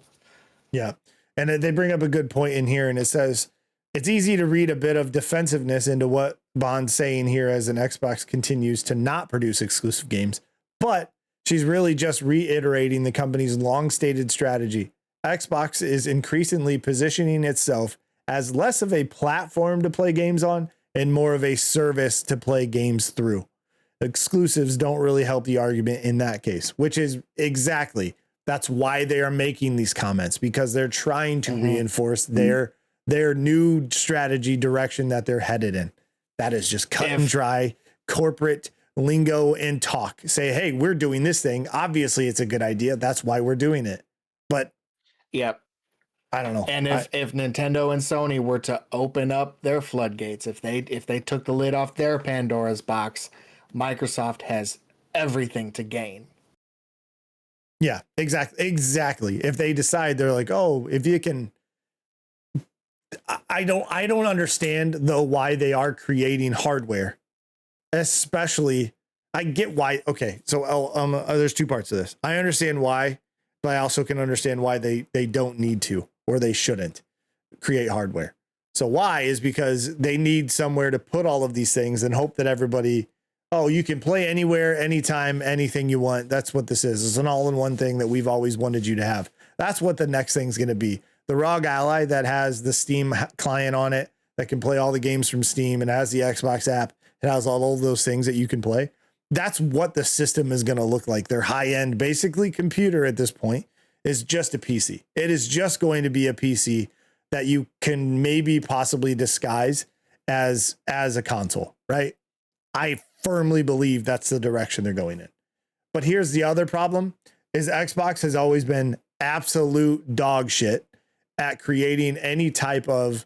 Yeah. And they bring up a good point in here, and it says it's easy to read a bit of defensiveness into what Bond's saying here as an Xbox continues to not produce exclusive games, but she's really just reiterating the company's long-stated strategy. Xbox is increasingly positioning itself as less of a platform to play games on and more of a service to play games through. Exclusives don't really help the argument in that case, which is exactly, that's why they are making these comments, because they're trying to reinforce their new strategy direction that they're headed in. That is just cut and dry corporate lingo and talk. Say, hey, we're doing this thing. Obviously, it's a good idea. That's why we're doing it. But yep, I don't know. And if Nintendo and Sony were to open up their floodgates, if they took the lid off their Pandora's box, Microsoft has everything to gain. Yeah, exactly. If they decide, they're like, oh, if you can. I don't understand though why they are creating hardware, especially. I get why. Okay, so there's two parts to this. I understand why, but I also can understand why they don't need to, or they shouldn't create hardware. So why is because they need somewhere to put all of these things and hope that everybody, oh, you can play anywhere, anytime, anything you want. That's what this is. It's an all-in-one thing that we've always wanted you to have. That's what the next thing's going to be. The ROG Ally that has the Steam client on it that can play all the games from Steam and has the Xbox app. It has all of those things that you can play. That's what the system is going to look like. Their high-end, basically computer at this point is just a PC. It is just going to be a PC that you can maybe possibly disguise as a console, right? I firmly believe that's the direction they're going in. But here's the other problem is Xbox has always been absolute dog shit at creating any type of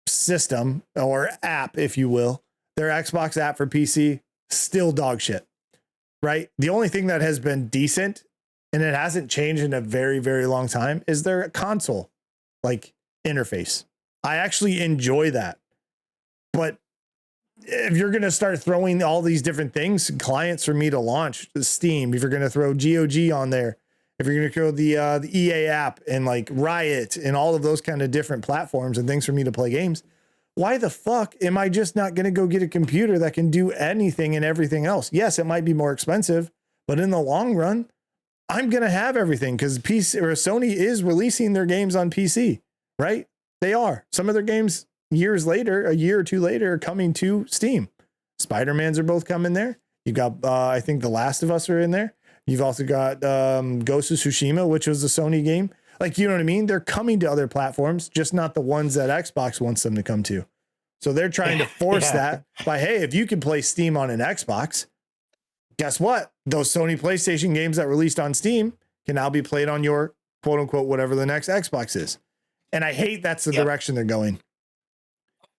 system or app, if you will. Their Xbox app for PC, still dog shit, right? The only thing that has been decent, and it hasn't changed in a very, very long time, is their console like interface. I actually enjoy that. But if you're going to start throwing all these different things, clients for me to launch Steam, if you're going to throw GOG on there, if you're going to throw the EA app and like Riot and all of those kind of different platforms and things for me to play games, why the fuck am I just not going to go get a computer that can do anything and everything else? Yes, it might be more expensive, but in the long run, I'm going to have everything because Sony is releasing their games on PC, right? They are. Some of their games years later, a year or two later, are coming to Steam. Spider-Mans are both coming there. You've got, I think The Last of Us are in there. You've also got Ghost of Tsushima, which was a Sony game. Like, you know what I mean? They're coming to other platforms, just not the ones that Xbox wants them to come to. So they're trying to force that by, hey, if you can play Steam on an Xbox, guess what? Those Sony PlayStation games that released on Steam can now be played on your quote unquote, whatever the next Xbox is. And I hate that's the direction they're going.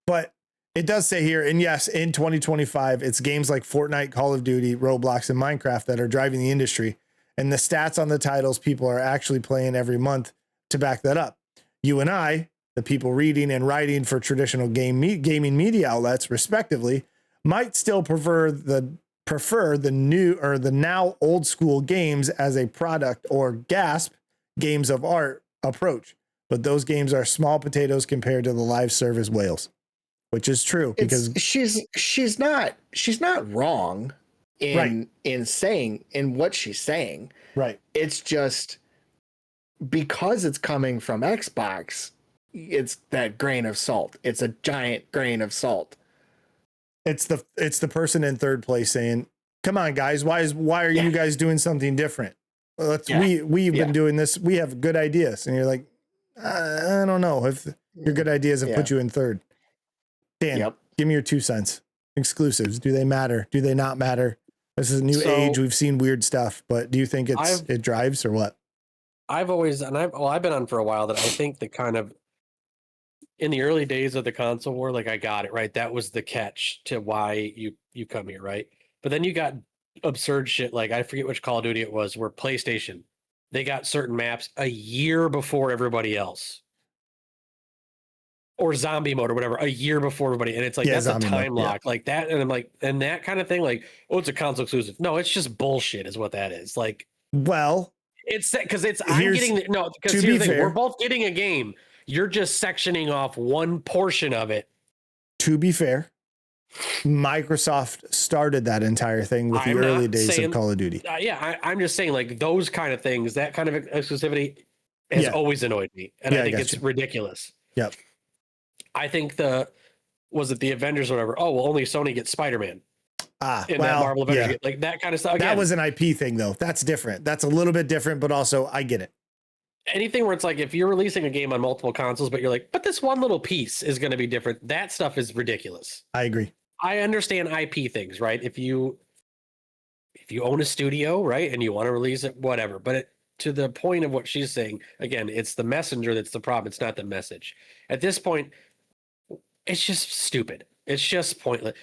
But it does say here, and yes, in 2025, it's games like Fortnite, Call of Duty, Roblox, and Minecraft that are driving the industry. And the stats on the titles people are actually playing every month to back that up. You and I, the people reading and writing for traditional gaming media outlets, respectively, might still prefer the new or the now old school games as a product or gasp games of art approach. But those games are small potatoes compared to the live service whales, which is true because she's not wrong in what she's saying. Right. It's just because it's coming from Xbox, it's that grain of salt. It's a giant grain of salt. It's the person in third place saying, "Come on, guys, why are you guys doing something different? We've been doing this. We have good ideas." And you're like, I don't know if your good ideas have put you in third. Dan, give me your 2 cents. Exclusives, do they matter? Do they not matter? This is a new age. We've seen weird stuff, but do you think it drives or what? I've been on for a while that I think the kind of in the early days of the console war, like I got it, right? That was the catch to why you come here, right? But then you got absurd shit like I forget which Call of Duty it was, where PlayStation, they got certain maps a year before everybody else. Or zombie mode or whatever, a year before everybody. And it's like, that's a time lock like that. And I'm like, and that kind of thing, like, oh, it's a console exclusive. No, it's just bullshit is what that is. Like, well, it's because I'm getting no, because here's the thing, we're both getting a game. You're just sectioning off one portion of it. To be fair, Microsoft started that entire thing with the early days of Call of Duty. I'm just saying, like, those kind of things, that kind of exclusivity has always annoyed me. And I think it's ridiculous. Yep. I think was it the Avengers or whatever? Oh, well, only Sony gets Spider-Man. In that Marvel Avengers, like that kind of stuff. Again, that was an IP thing, though. That's different. That's a little bit different, but also I get it. Anything where it's like, if you're releasing a game on multiple consoles, but you're like, but this one little piece is going to be different. That stuff is ridiculous. I agree. I understand IP things, right? If you own a studio, right, and you want to release it, whatever. But to the point of what she's saying, again, it's the messenger that's the problem. It's not the message. At this point, it's just stupid. It's just pointless.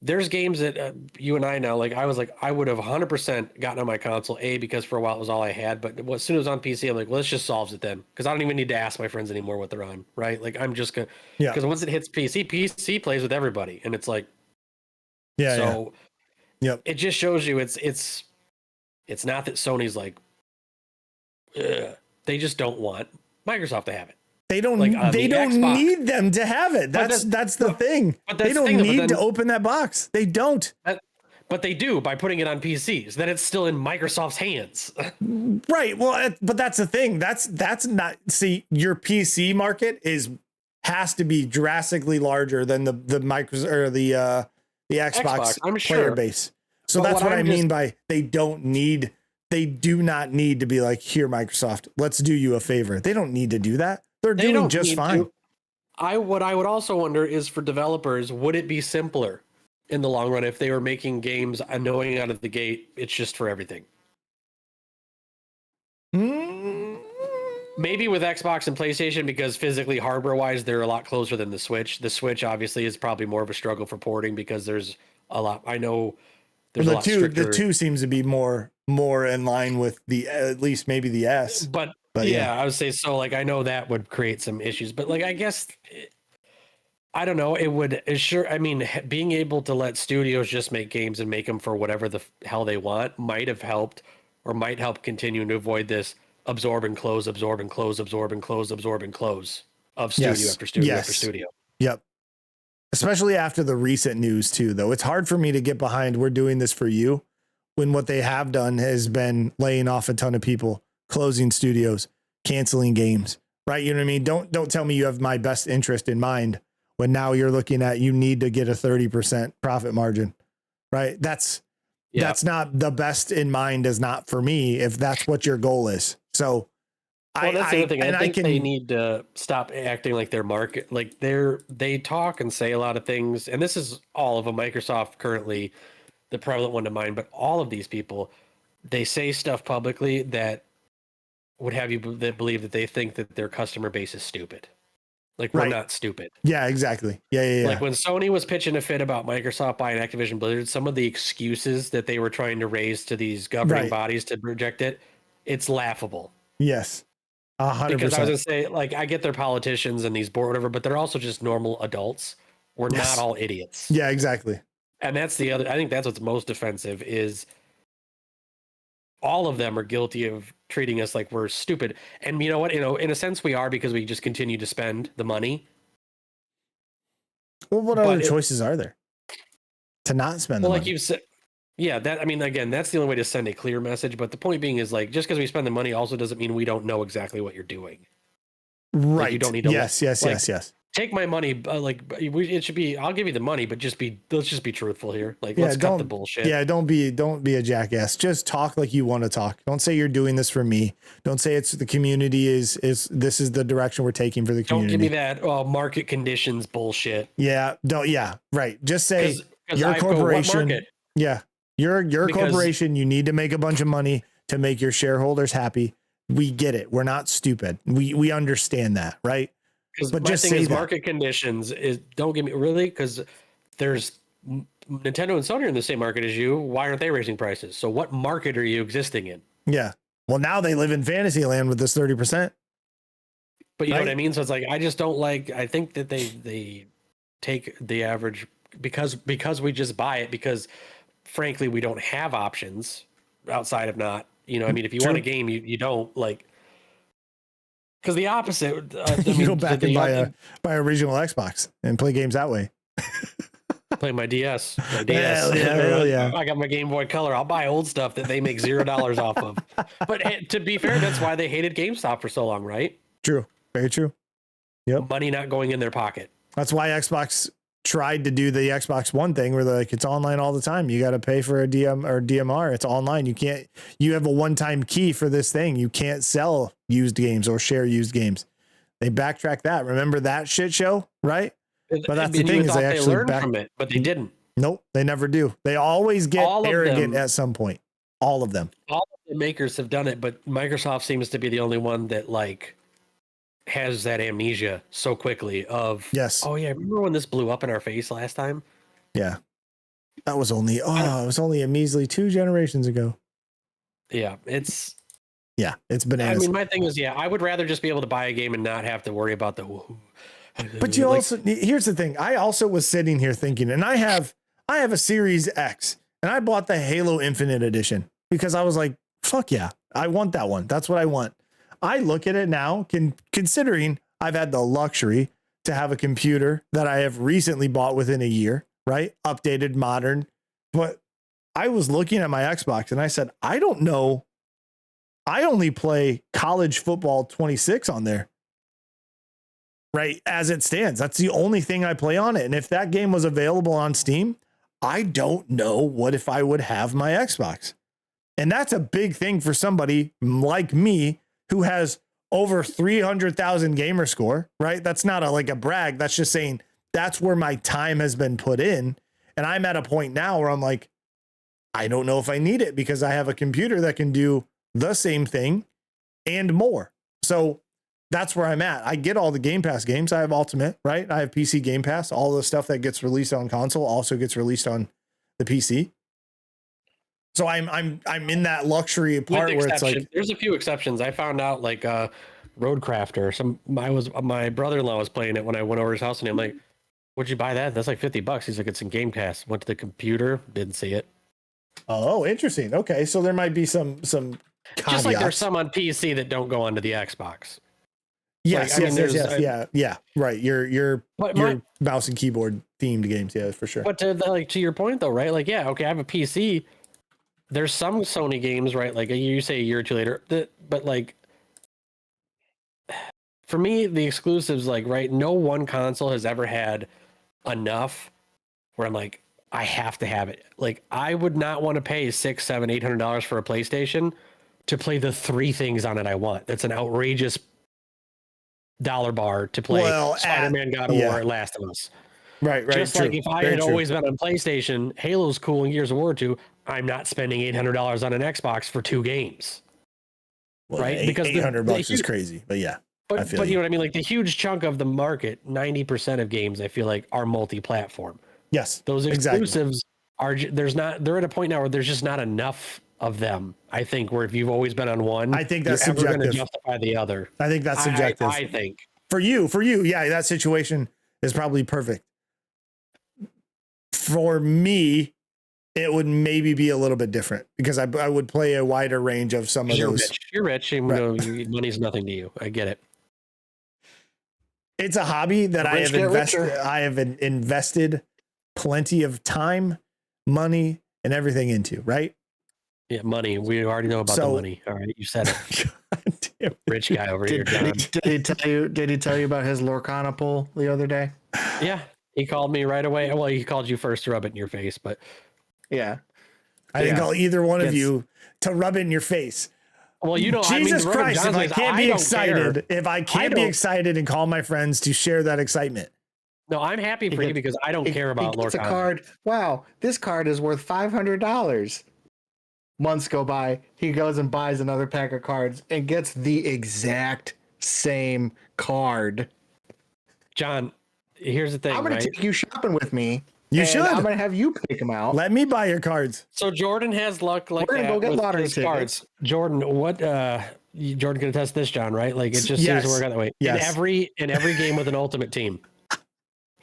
There's games that you and I know, like I was like, I would have 100% gotten on my console, because for a while it was all I had. But as soon as it was on PC, I'm like, well, this just solves it then. Because I don't even need to ask my friends anymore what they're on, right? Like I'm just going to, because once it hits PC plays with everybody. And it's like, it just shows you it's not that Sony's like, they just don't want Microsoft to have it. They don't. Like they don't need them to have it. That's the thing. They don't need to open that box. They don't. But they do by putting it on PCs. Then it's still in Microsoft's hands. Right. Well, but that's the thing. That's not. See, your PC market has to be drastically larger than the Microsoft or the Xbox player base. So that's what I mean by they don't need. They do not need to be like, here, Microsoft, let's do you a favor. They don't need to do that. They're doing just fine. What I would also wonder is for developers, would it be simpler in the long run if they were making games and knowing out of the gate, it's just for everything? Maybe with Xbox and PlayStation, because physically, hardware-wise, they're a lot closer than the Switch. The Switch, obviously, is probably more of a struggle for porting because there's a lot. I know there's a lot stricter. The 2 seems to be more in line with the at least maybe the S. But yeah, I would say so. Like, I know that would create some issues, but like, I guess, I don't know. It would sure. I mean, being able to let studios just make games and make them for whatever the hell they want might have helped, or might help continue to avoid this absorb and close of studio after studio after studio. Yep. Especially after the recent news too, though. It's hard for me to get behind. We're doing this for you, when what they have done has been laying off a ton of people, closing studios, canceling games, right? You know what I mean? Don't tell me you have my best interest in mind when now you're looking at, you need to get a 30% profit margin, right? That's not the best in mind, is not for me, if that's what your goal is. So that's the other thing. I think they need to stop acting like their market, like they talk and say a lot of things. And this is all of a Microsoft currently, the prevalent one to mind, but all of these people, they say stuff publicly that would have you believe that they think that their customer base is stupid. Like, we're not stupid. Yeah, exactly. Yeah. Like when Sony was pitching a fit about Microsoft buying Activision Blizzard, some of the excuses that they were trying to raise to these governing bodies to reject it, it's laughable. Yes. 100%. Because I was going to say, like, I get they're politicians and these board, whatever, but they're also just normal adults. We're not all idiots. Yeah, exactly. And that's the other, I think that's what's most offensive, is all of them are guilty of treating us like we're stupid. And you know what? In a sense we are, because we just continue to spend the money. Well, what other choices are there to not spend the money? Like you said, again, that's the only way to send a clear message. But the point being is, like, just because we spend the money also doesn't mean we don't know exactly what you're doing. Right. Like, you don't need to. Yes. Take my money, it should be. I'll give you the money, but let's just be truthful here. Like, let's cut the bullshit. Yeah, don't be a jackass. Just talk like you want to talk. Don't say you're doing this for me. Don't say it's the community is this is the direction we're taking for the community. Don't give me that market conditions bullshit. Yeah, don't. Yeah, right. Just say your corporation. Your corporation. You need to make a bunch of money to make your shareholders happy. We get it. We're not stupid. We understand that, right? Because But my just thing say is that. market conditions is don't get me really because there's Nintendo and Sony are in the same market as you. Why aren't they raising prices? So what market are you existing in? Yeah. Well, now they live in fantasy land with this 30%. But you know what I Right. mean? So it's like I just don't like I think that they take the average because we just buy it because frankly we don't have options outside of not, I mean if you want a True. game you don't like because the opposite I You go mean back and buy a regional Xbox and play games that way. play my DS. Hell yeah, hell yeah. I got my Game Boy Color. I'll buy old stuff that they make $0 off of. But to be fair, that's why they hated GameStop for so long, right? True. Very true. Yep. Money not going in their pocket. That's why Xbox tried to do the Xbox One thing where they're like, it's online all the time. You got to pay for a DM or DMR. It's online. You have a one-time key for this thing. You can't sell used games or share used games. They backtrack that. Remember that shit show, right? But that's the thing is they actually learned from it, but they didn't. Nope, they never do. They always get arrogant at some point. All of them. All of the makers have done it, but Microsoft seems to be the only one that like has that amnesia so quickly of yes. Oh yeah, remember when this blew up in our face last time? Yeah. That was only it was only a measly 2 generations ago. Yeah, it's bananas. I mean, my thing is, I would rather just be able to buy a game and not have to worry about the But you also here's the thing. I also was sitting here thinking, and I have a Series X, and I bought the Halo Infinite Edition because I was like, fuck yeah, I want that one. That's what I want. I look at it now, considering I've had the luxury to have a computer that I have recently bought within a year, right? Updated, modern. But I was looking at my Xbox and I said, I don't know. I only play college football 26 on there. Right, as it stands. That's the only thing I play on it. And if that game was available on Steam, I don't know what if I would have my Xbox. And that's a big thing for somebody like me who has over 300,000 gamer score, right? That's not a brag. That's just saying that's where my time has been put in. And I'm at a point now where I'm like, I don't know if I need it because I have a computer that can do the same thing and more. So that's where I'm at. I get all the Game Pass games. I have Ultimate, right? I have PC Game Pass. All the stuff that gets released on console also gets released on the PC. So I'm in that luxury part where it's like there's a few exceptions. I found out like Roadcrafter. My brother-in-law was playing it when I went over his house and I'm like, "What'd you buy that? That's like $50." He's like, "It's in Game Pass." Went to the computer, didn't see it. Oh, interesting. Okay, so there might be some caveats. Just like there's some on PC that don't go onto the Xbox. Yes, yeah. Right. Your mouse and keyboard themed games, yeah, for sure. But to your point though, right? Like, yeah, okay, I have a PC. There's some Sony games, right? Like you say a year or two later, but like for me, the exclusives, like, right, no one console has ever had enough where I'm like, I have to have it. Like, I would not want to pay $600, $700, $800 for a PlayStation to play the 3 things on it I want. That's an outrageous dollar bar to play Spider-Man, God of War, Last of Us. Right. Just true. Like if I had always been on PlayStation, Halo's cool and Gears of War 2, I'm not spending $800 on an Xbox for 2 games. Well, right? Because $800 is crazy, but yeah. But you know what I mean? Like the huge chunk of the market, 90% of games, I feel like, are multi-platform. Yes. Those exclusives are they're at a point now where there's just not enough of them. I think where if you've always been on one, I think that's you're subjective. Ever going to justify the other. I think that's subjective. I think for you, yeah, that situation is probably perfect. For me, it would maybe be a little bit different because I would play a wider range of some of those. You're rich. Even though money's nothing to you. I get it. It's a hobby that I have invested plenty of time, money, and everything into, right? Yeah, money. We already know about the money. All right, you said it. Rich guy over here, John. Did he tell you about his Lorcana pull the other day? Yeah, he called me right away. Well, he called you first to rub it in your face, but yeah, I didn't call either one of you to rub it in your face. Well, you know, Jesus Christ, if I can't be excited, be excited and call my friends to share that excitement. No, I'm happy for you because I don't care about Lorcana. It's a card. Wow, this card is worth $500. Months go by, he goes and buys another pack of cards and gets the exact same card. John, here's the thing, I'm gonna right? take you shopping with me. You and should. I'm gonna have you pick them out. Let me buy your cards. So Jordan has luck like We're gonna that go get with lottery his tickets. cards. Jordan, Jordan can attest this, John, right? Like it just seems Yes. to work out that way. Yes. In every game with an ultimate team.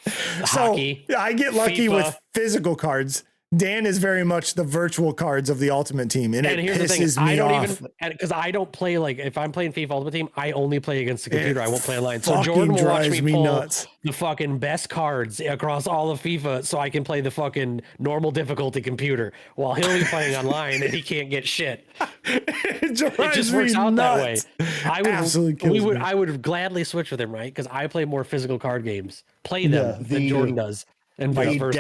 So Hockey, I get lucky FIFA. with physical cards. Dan is very much the virtual cards of the ultimate team, and it here's the thing: pisses me I don't off. even because I don't play like if I'm playing FIFA Ultimate Team, I only play against the computer. I won't play online. So fucking Jordan will watch drives me me pull nuts. the fucking best cards across all of FIFA, so I can play the fucking normal difficulty computer, while he'll be playing online and he can't get shit. It It just works out that way. I would Absolutely kills me. I would gladly switch with him, right? Because I play more physical card games, play them than Jordan does, and vice The versa.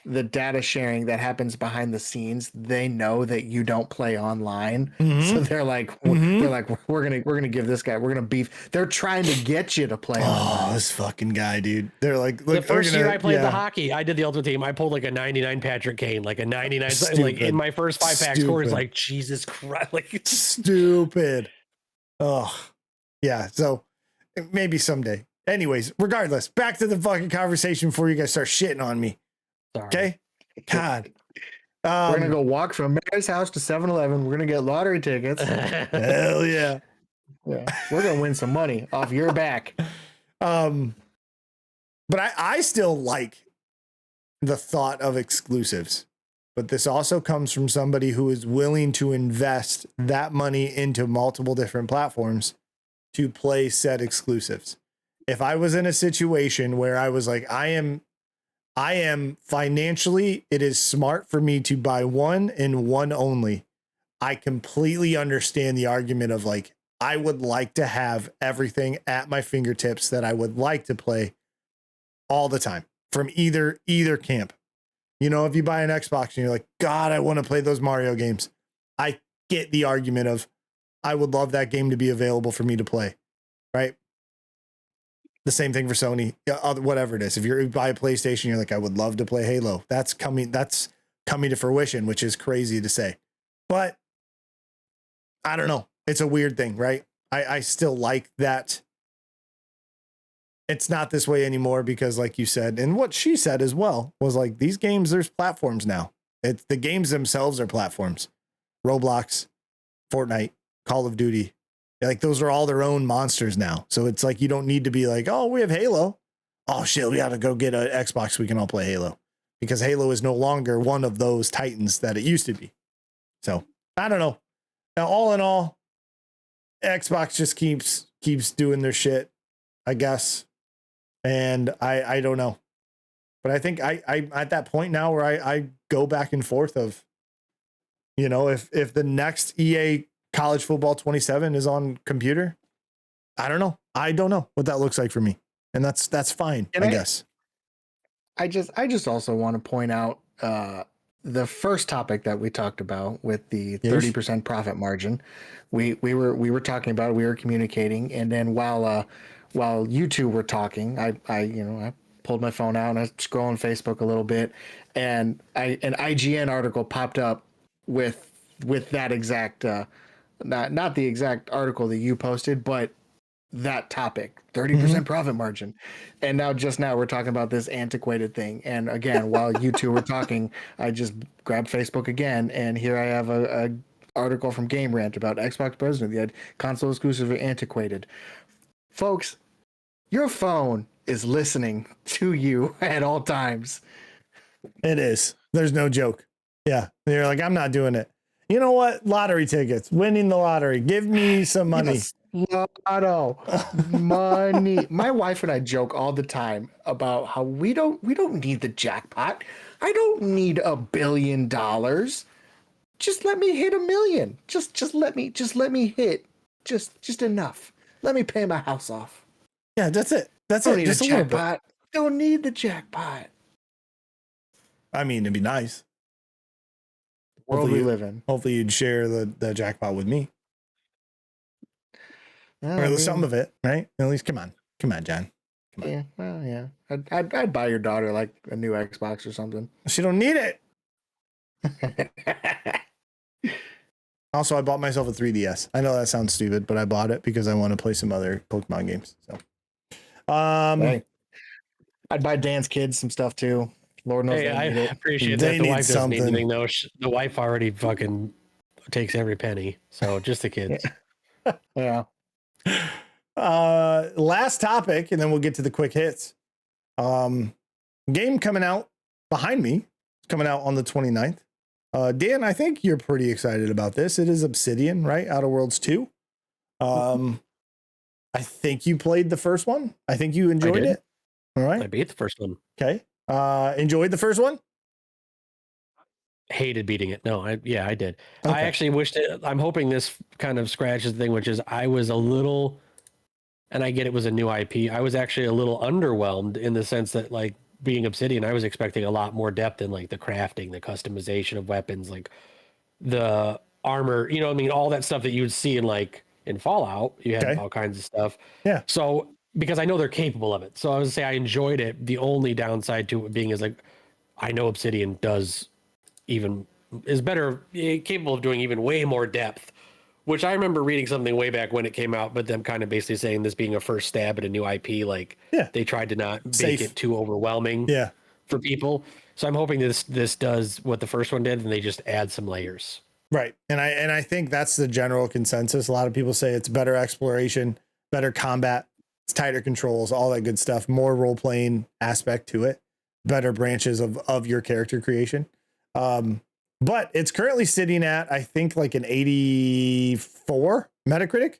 the data sharing that happens behind the scenes, they know that you don't play online, so they're like, we're gonna give this guy, we're gonna beef. They're trying to get you to play online. Oh, this fucking guy, dude. They're like, look, The first we're year gonna- I played yeah. the hockey, I did the ultimate team. I pulled like a 99 Patrick Kane, like a 99, like Stupid. in my first 5-pack score is Stupid. like Jesus Christ, like Stupid. Oh, yeah. So maybe someday. Anyways, regardless, back to the fucking conversation before you guys start shitting on me. sorry. Okay. God. We're gonna go walk from Mary's house to 7-Eleven. We're gonna get lottery tickets. Hell yeah. Yeah. We're gonna win some money off your back. But I still like the thought of exclusives. But this also comes from somebody who is willing to invest that money into multiple different platforms to play said exclusives. If I was in a situation where I was like, I am financially, it is smart for me to buy one and one only. I completely understand the argument of like, I would like to have everything at my fingertips that I would like to play all the time from either camp. You know, if you buy an Xbox and you're like, God, I want to play those Mario games. I get the argument of I would love that game to be available for me to play. Right. The same thing for Sony, whatever it is. If you buy a PlayStation, you're like, I would love to play Halo. That's coming to fruition, which is crazy to say. But I don't know. It's a weird thing, right? I still like that. It's not this way anymore because, like you said, and what she said as well was like, these games, there's platforms now. It's the games themselves are platforms. Roblox, Fortnite, Call of Duty. Like those are all their own monsters now. So it's like, you don't need to be like, oh, we have Halo. Oh shit, we got to go get an Xbox so we can all play Halo, because Halo is no longer one of those titans that it used to be. So I don't know. Now, all in all, Xbox just keeps doing their shit, I guess. And I don't know. But I think I'm at that point now where I go back and forth of, you know, if the next EA College Football 27 is on computer, I don't know. I don't know what that looks like for me. And that's fine, I guess. I just also want to point out the first topic that we talked about with the 30% profit margin. We were talking about it, we were communicating, and then while you two were talking, I pulled my phone out and I was scrolling Facebook a little bit, and an IGN article popped up with that exact not the exact article that you posted, but that topic, 30% profit margin. And now we're talking about this antiquated thing. And again, while you two were talking, I just grabbed Facebook again, and here I have a article from Game Rant about Xbox president, the console exclusive are antiquated. Folks, your phone is listening to you at all times. It is. There's no joke. Yeah. You're like, I'm not doing it. You know what? Lottery tickets, winning the lottery. Give me some money. Yes. Lotto money. My wife and I joke all the time about how we don't need the jackpot. I don't need $1 billion. Just let me hit 1 million. Just let me hit just enough. Let me pay my house off. Yeah, that's it. That's Don't it. need Just a a little bit. jackpot. Don't need the jackpot. I mean, it'd be nice. World we live in. Hopefully you'd share the jackpot with me. Well, Or I mean, some of it, right? At least come on, John. Come on. Yeah, well, yeah. I'd buy your daughter like a new Xbox or something. She don't need it. Also, I bought myself a 3DS. I know that sounds stupid, but I bought it because I want to play some other Pokemon games. So, Hey, I'd buy Dan's kids some stuff too. Lord knows Hey, they I need it. appreciate They that. The need wife doesn't need something. anything though. The wife already fucking takes every penny. So just the kids. Yeah. Last topic, and then we'll get to the quick hits. Game coming out behind me. It's coming out on the 29th. Dan, I think you're pretty excited about this. It is Obsidian, right? Outer Worlds 2. I think you played the first one. I think you enjoyed it. All right. I beat the first one. Okay. Enjoyed the first one? Hated beating it. No, I did. Okay. I actually wished it. I'm hoping this kind of scratches the thing, which is I was a little, and I get it was a new IP. I was actually a little underwhelmed in the sense that, like, being Obsidian, I was expecting a lot more depth in like the crafting, the customization of weapons, like the armor, you know what I mean? All that stuff that you would see in like in Fallout, you had all kinds of stuff. Yeah. So because I know they're capable of it. So I would say I enjoyed it. The only downside to it being is like, I know Obsidian is better, capable of doing even way more depth, which I remember reading something way back when it came out, but them kind of basically saying this being a first stab at a new IP, like they tried to not make it too overwhelming for people. So I'm hoping this does what the first one did, and they just add some layers. Right. And I think that's the general consensus. A lot of people say it's better exploration, better combat, it's tighter controls, all that good stuff, more role-playing aspect to it, better branches of your character creation. But it's currently sitting at, I think, like an 84 Metacritic.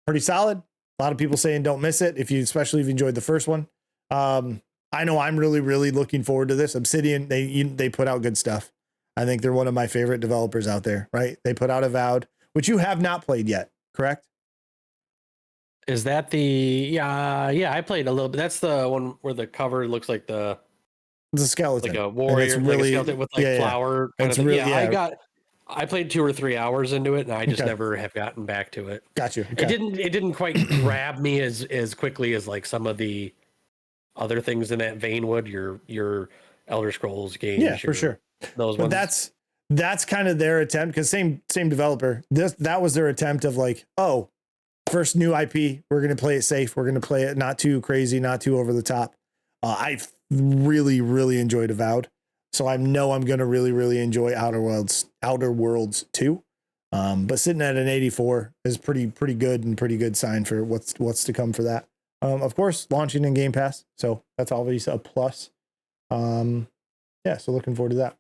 Pretty solid. A lot of people saying don't miss it, especially if you enjoyed the first one. I know I'm really, really looking forward to this. Obsidian, they put out good stuff. I think they're one of my favorite developers out there, right? They put out Avowed, which you have not played yet, correct? Is that yeah, I played a little bit. That's the one where the cover looks like the skeleton, like a warrior, really, like a skeleton with like flower kind of thing. Really, I played 2 or 3 hours into it, and I just never have gotten back to it. Got you. Okay. It didn't quite grab me as quickly as like some of the other things in that vein would. Your Elder Scrolls games, yeah, for sure. Those but ones. That's kind of their attempt, because same developer. That was their attempt of like, oh, first new IP, we're gonna play it safe, we're gonna play it not too crazy, not too over the top. I've really, really enjoyed Avowed, so I know I'm gonna really, really enjoy Outer Worlds 2. But sitting at an 84 is pretty good, and pretty good sign for what's to come for that. Of course, launching in Game Pass, so that's always a plus. Yeah, so looking forward to that.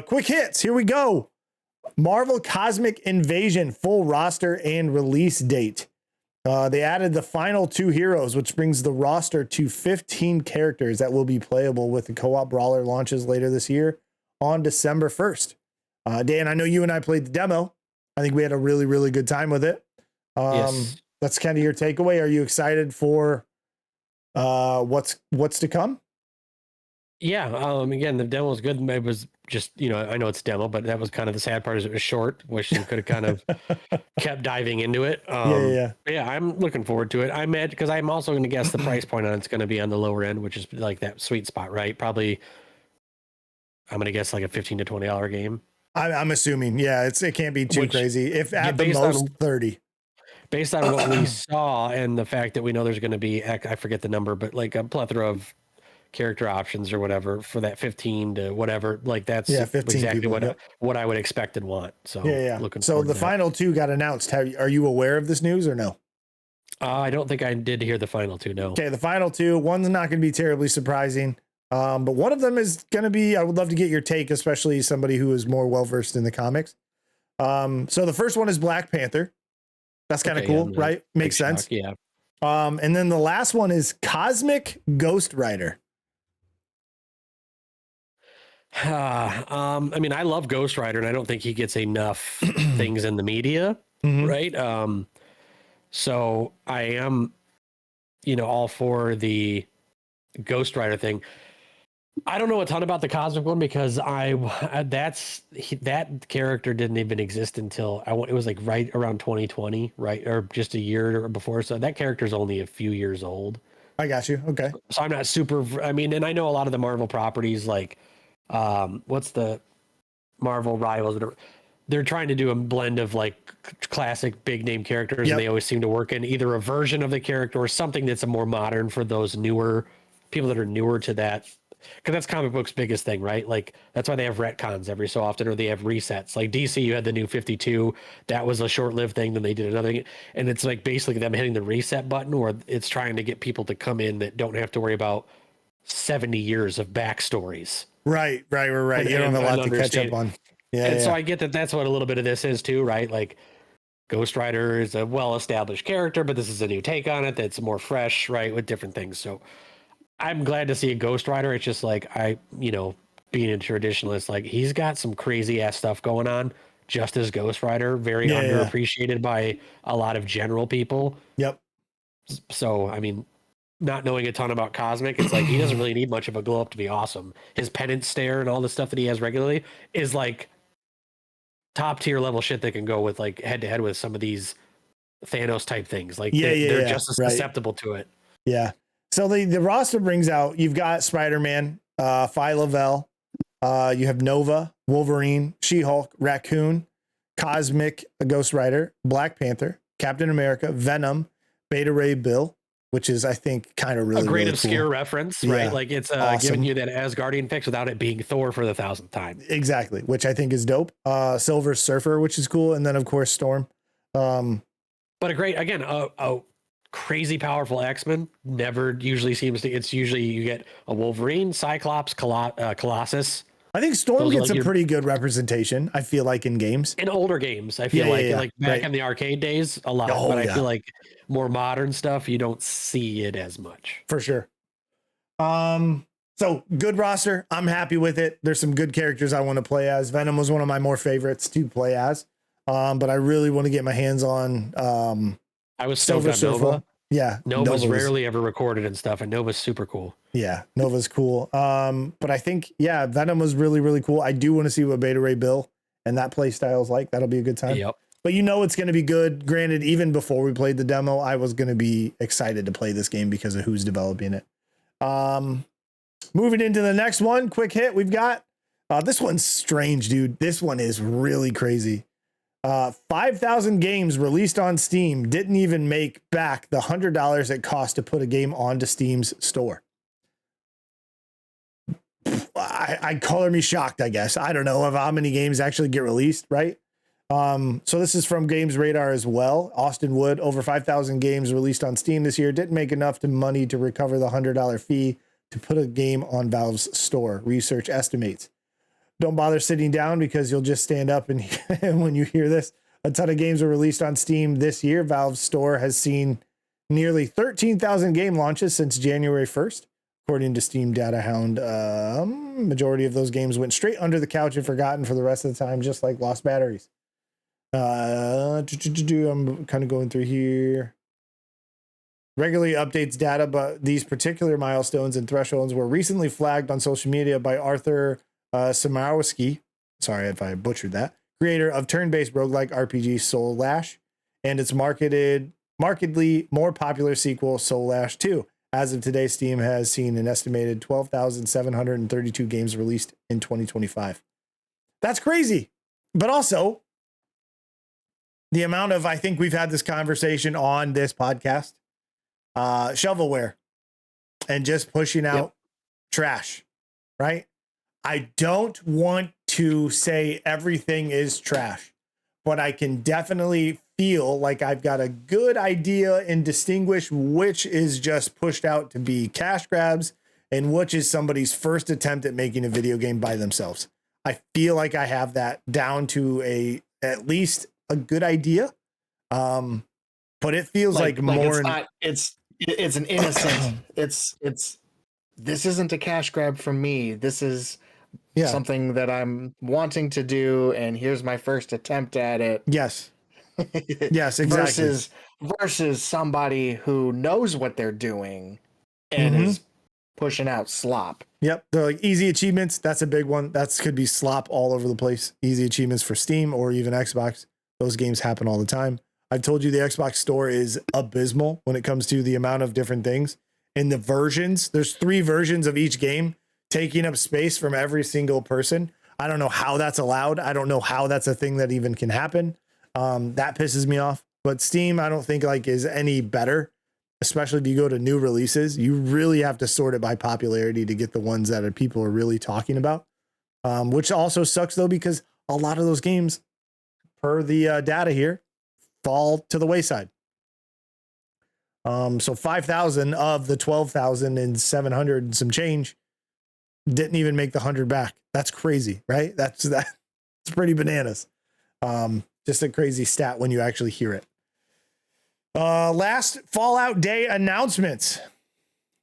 Quick hits, here we go. Marvel Cosmic Invasion full roster and release date. They added the final 2 heroes, which brings the roster to 15 characters that will be playable with the co-op brawler launches later this year on December 1st. Dan, I know you and I played the demo. I think we had a really, really good time with it. Yes. That's kind of your takeaway. Are you excited for what's to come? Yeah. Again, the demo was good. It was just, I know it's a demo, but that was kind of the sad part, is it was short. Wish you could have kind of kept diving into it. Yeah, I'm looking forward to it. I'm mad because I'm also going to guess the price point on it's going to be on the lower end, which is like that sweet spot, right? Probably, I'm going to guess like a $15 to $20 game. I'm assuming, yeah, it can't be too crazy. If at the most 30. Based on what we saw and the fact that we know there's going to be, I forget the number, but like a plethora of character options or whatever for that 15 to whatever, like that's exactly people, what I would expect and want. So looking so the final 2 got announced. Are you aware of this news or no? I don't think I did hear the final 2. No. Okay, the final 2, one's not going to be terribly surprising, but one of them is going to be, I would love to get your take, especially somebody who is more well versed in the comics. So the first one is Black Panther. That's kind of cool, right? Makes sense. Yeah. And then the last one is Cosmic Ghost Rider. I mean, I love Ghost Rider, and I don't think he gets enough things in the media, right? So I am, all for the Ghost Rider thing. I don't know a ton about the Cosmic one because that character didn't even exist until it was like right around 2020, right, or just a year before. So that character is only a few years old. I got you. Okay. So I'm not super. I mean, and I know a lot of the Marvel properties, like what's the Marvel rivals? they're trying to do a blend of like classic big name characters, Yep. and they always seem to work in either a version of the character or something that's a more modern for those newer people that are newer to that. Because that's comic books' biggest thing, right? Like that's why they have retcons every so often, or they have resets. Like DC, you had the new 52, that was a short-lived thing. Then they did another thing, and it's like basically them hitting the reset button, or it's trying to get people to come in that don't have to worry about 70 years of backstories. Right. You don't have a lot to catch up on. Yeah. And so I get that that's what a little bit of this is too, right? Like Ghost Rider is a well-established character, but this is a new take on it that's more fresh, right? With different things. So I'm glad to see a Ghost Rider. It's just like being a traditionalist, like he's got some crazy ass stuff going on just as Ghost Rider, very underappreciated by a lot of general people. Yep. So, I mean, not knowing a ton about Cosmic, it's like he doesn't really need much of a glow up to be awesome. His penance stare and all the stuff that he has regularly is like top tier level shit that can go with like head to head with some of these Thanos type things. Like they're just as susceptible to it. Yeah. So the roster brings out, you've got Spider-Man, Phi Lavelle, you have Nova, Wolverine, She-Hulk, Raccoon, Cosmic, Ghost Rider, Black Panther, Captain America, Venom, Beta Ray Bill, which is, I think, kind of really, a great really obscure cool reference, right? Yeah. Like it's Awesome. giving you that Asgardian fix without it being Thor for the 1,000th time. Exactly, which I think is dope. Silver Surfer, which is cool. And then, of course, Storm. But a great, again, a crazy powerful X-Men never usually seems to, it's usually you get a Wolverine, Cyclops, Colossus. I think Storm gets a pretty good representation, I feel like, in games. In older games, I feel like back in the arcade days, a lot. But I feel like more modern stuff, you don't see it as much. For sure. So good roster. I'm happy with it. There's some good characters I want to play as. Venom was one of my more favorites to play as. But I really want to get my hands on I was Silver Nova. Yeah. Nova's rarely ever recorded and stuff, and Nova's super cool. Yeah, Nova's cool. But I think, Venom was really, really cool. I do want to see what Beta Ray Bill and that play style is like. That'll be a good time. Yep. But it's going to be good. Granted, even before we played the demo, I was going to be excited to play this game because of who's developing it. Moving into the next one, quick hit. We've got, this one's strange, dude. This one is really crazy. 5,000 games released on Steam didn't even make back the $100 it cost to put a game onto Steam's store. I color me shocked, I guess. I don't know of how many games actually get released, right? So this is from Games Radar as well. Austin Wood, over 5,000 games released on Steam this year didn't make enough money to recover the $100 fee to put a game on Valve's store, research estimates. Don't bother sitting down because you'll just stand up and when you hear this, a ton of games were released on Steam this year. Valve's store has seen nearly 13,000 game launches since January 1st. According to Steam Data Hound, majority of those games went straight under the couch and forgotten for the rest of the time, just like lost batteries. I'm kind of going through here. Regularly updates data, but these particular milestones and thresholds were recently flagged on social media by Arthur Samarowski, sorry if I butchered that, creator of turn-based roguelike RPG Soul Lash, and its markedly more popular sequel Soul Lash 2. As of today, Steam has seen an estimated 12,732 games released in 2025. That's crazy. But also, the amount of, I think we've had this conversation on this podcast, shovelware and just pushing out trash, right? I don't want to say everything is trash, but I can definitely feel like I've got a good idea and distinguish which is just pushed out to be cash grabs and which is somebody's first attempt at making a video game by themselves. I feel like I have that down to at least a good idea. But it feels like more. It's an innocent. it's this isn't a cash grab from me. This is something that I'm wanting to do, and here's my first attempt at it. Yes. Yes, exactly. Versus somebody who knows what they're doing and is pushing out slop. Yep. They're like easy achievements. That's a big one. That could be slop all over the place. Easy achievements for Steam or even Xbox. Those games happen all the time. I've told you the Xbox store is abysmal when it comes to the amount of different things. In the versions, there's 3 versions of each game taking up space from every single person. I don't know how that's allowed. I don't know how that's a thing that even can happen. That pisses me off. But Steam, I don't think like is any better, especially if you go to new releases. You really have to sort it by popularity to get the ones that people are really talking about. Which also sucks though, because a lot of those games, per the data here, fall to the wayside. So 5,000 of the 12,700 and some change didn't even make the 100 back. That's crazy, right? That's pretty bananas. Just a crazy stat when you actually hear it. Last Fallout Day announcements.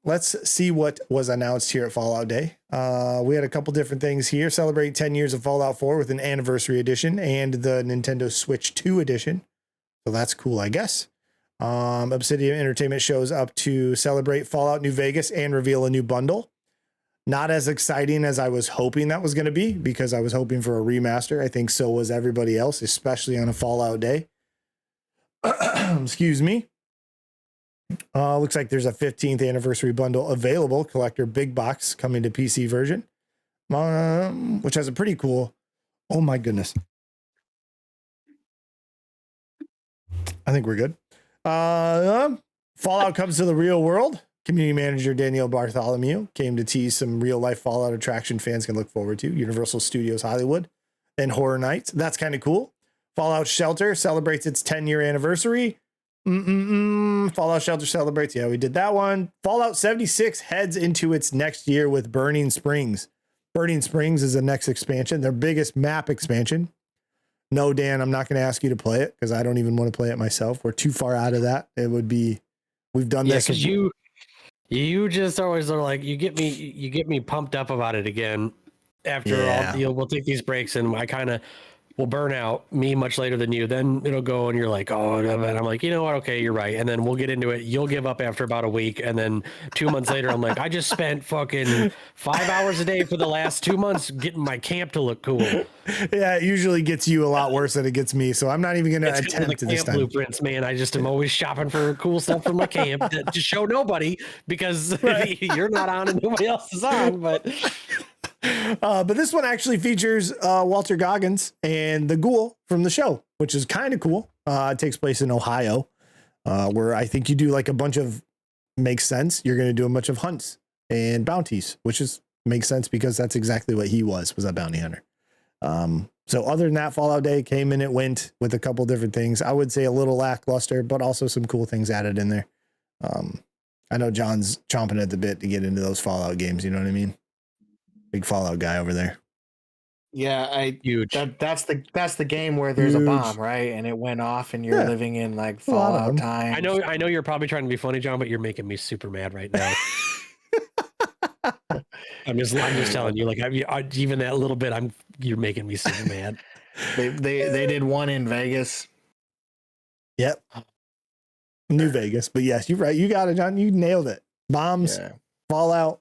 Let's see what was announced here at Fallout Day. We had a couple different things here. Celebrate 10 years of Fallout 4 with an anniversary edition and the Nintendo Switch 2 edition. So that's cool, I guess. Obsidian Entertainment shows up to celebrate Fallout New Vegas and reveal a new bundle. Not as exciting as I was hoping that was going to be, because I was hoping for a remaster. I think so was everybody else, especially on a Fallout Day. Excuse me. Looks like there's a 15th anniversary bundle available, collector big box coming to PC version, which has a pretty cool. Oh my goodness. I think we're good. Fallout comes to the real world. Community manager Danielle Bartholomew came to tease some real life Fallout attraction fans can look forward to. Universal Studios Hollywood and Horror Nights. That's kind of cool. Fallout Shelter celebrates its 10-year anniversary. Fallout Shelter celebrates. Yeah, we did that one. Fallout 76 heads into its next year with Burning Springs. Burning Springs is the next expansion, their biggest map expansion. No, Dan, I'm not going to ask you to play it because I don't even want to play it myself. We're too far out of that. It would be, we've done this. Because you just always are like, you get me pumped up about it again. After all, we'll take these breaks and I kind of will burn out me much later than you. Then it'll go and you're like, oh, and I'm like, you know what? Okay, you're right. And then we'll get into it. You'll give up after about a week. And then 2 months later, I'm like, I just spent fucking 5 hours a day for the last 2 months getting my camp to look cool. Yeah, it usually gets you a lot worse than it gets me. So I'm not even going to attempt the this camp time. Blueprints, man. I just am always shopping for cool stuff for my camp to show nobody because you're not on and nobody else is on. But this one actually features Walter Goggins and the Ghoul from the show, which is kind of cool. It takes place in Ohio, where I think you do like a bunch of, makes sense. You're going to do a bunch of hunts and bounties, which makes sense because that's exactly what he was a bounty hunter. So other than that, Fallout Day came and it went with a couple different things. I would say a little lackluster, but also some cool things added in there. I know John's chomping at the bit to get into those Fallout games. You know what I mean? Big Fallout guy over there. Yeah, huge. That's the game where there's a bomb, right? And it went off, and you're living in like Fallout time. I know you're probably trying to be funny, John, but you're making me super mad right now. I'm just telling you, like, even that little bit, you're making me super mad. They did one in Vegas. Yep. New Vegas, but yes, you're right. You got it, John. You nailed it. Bombs, Fallout,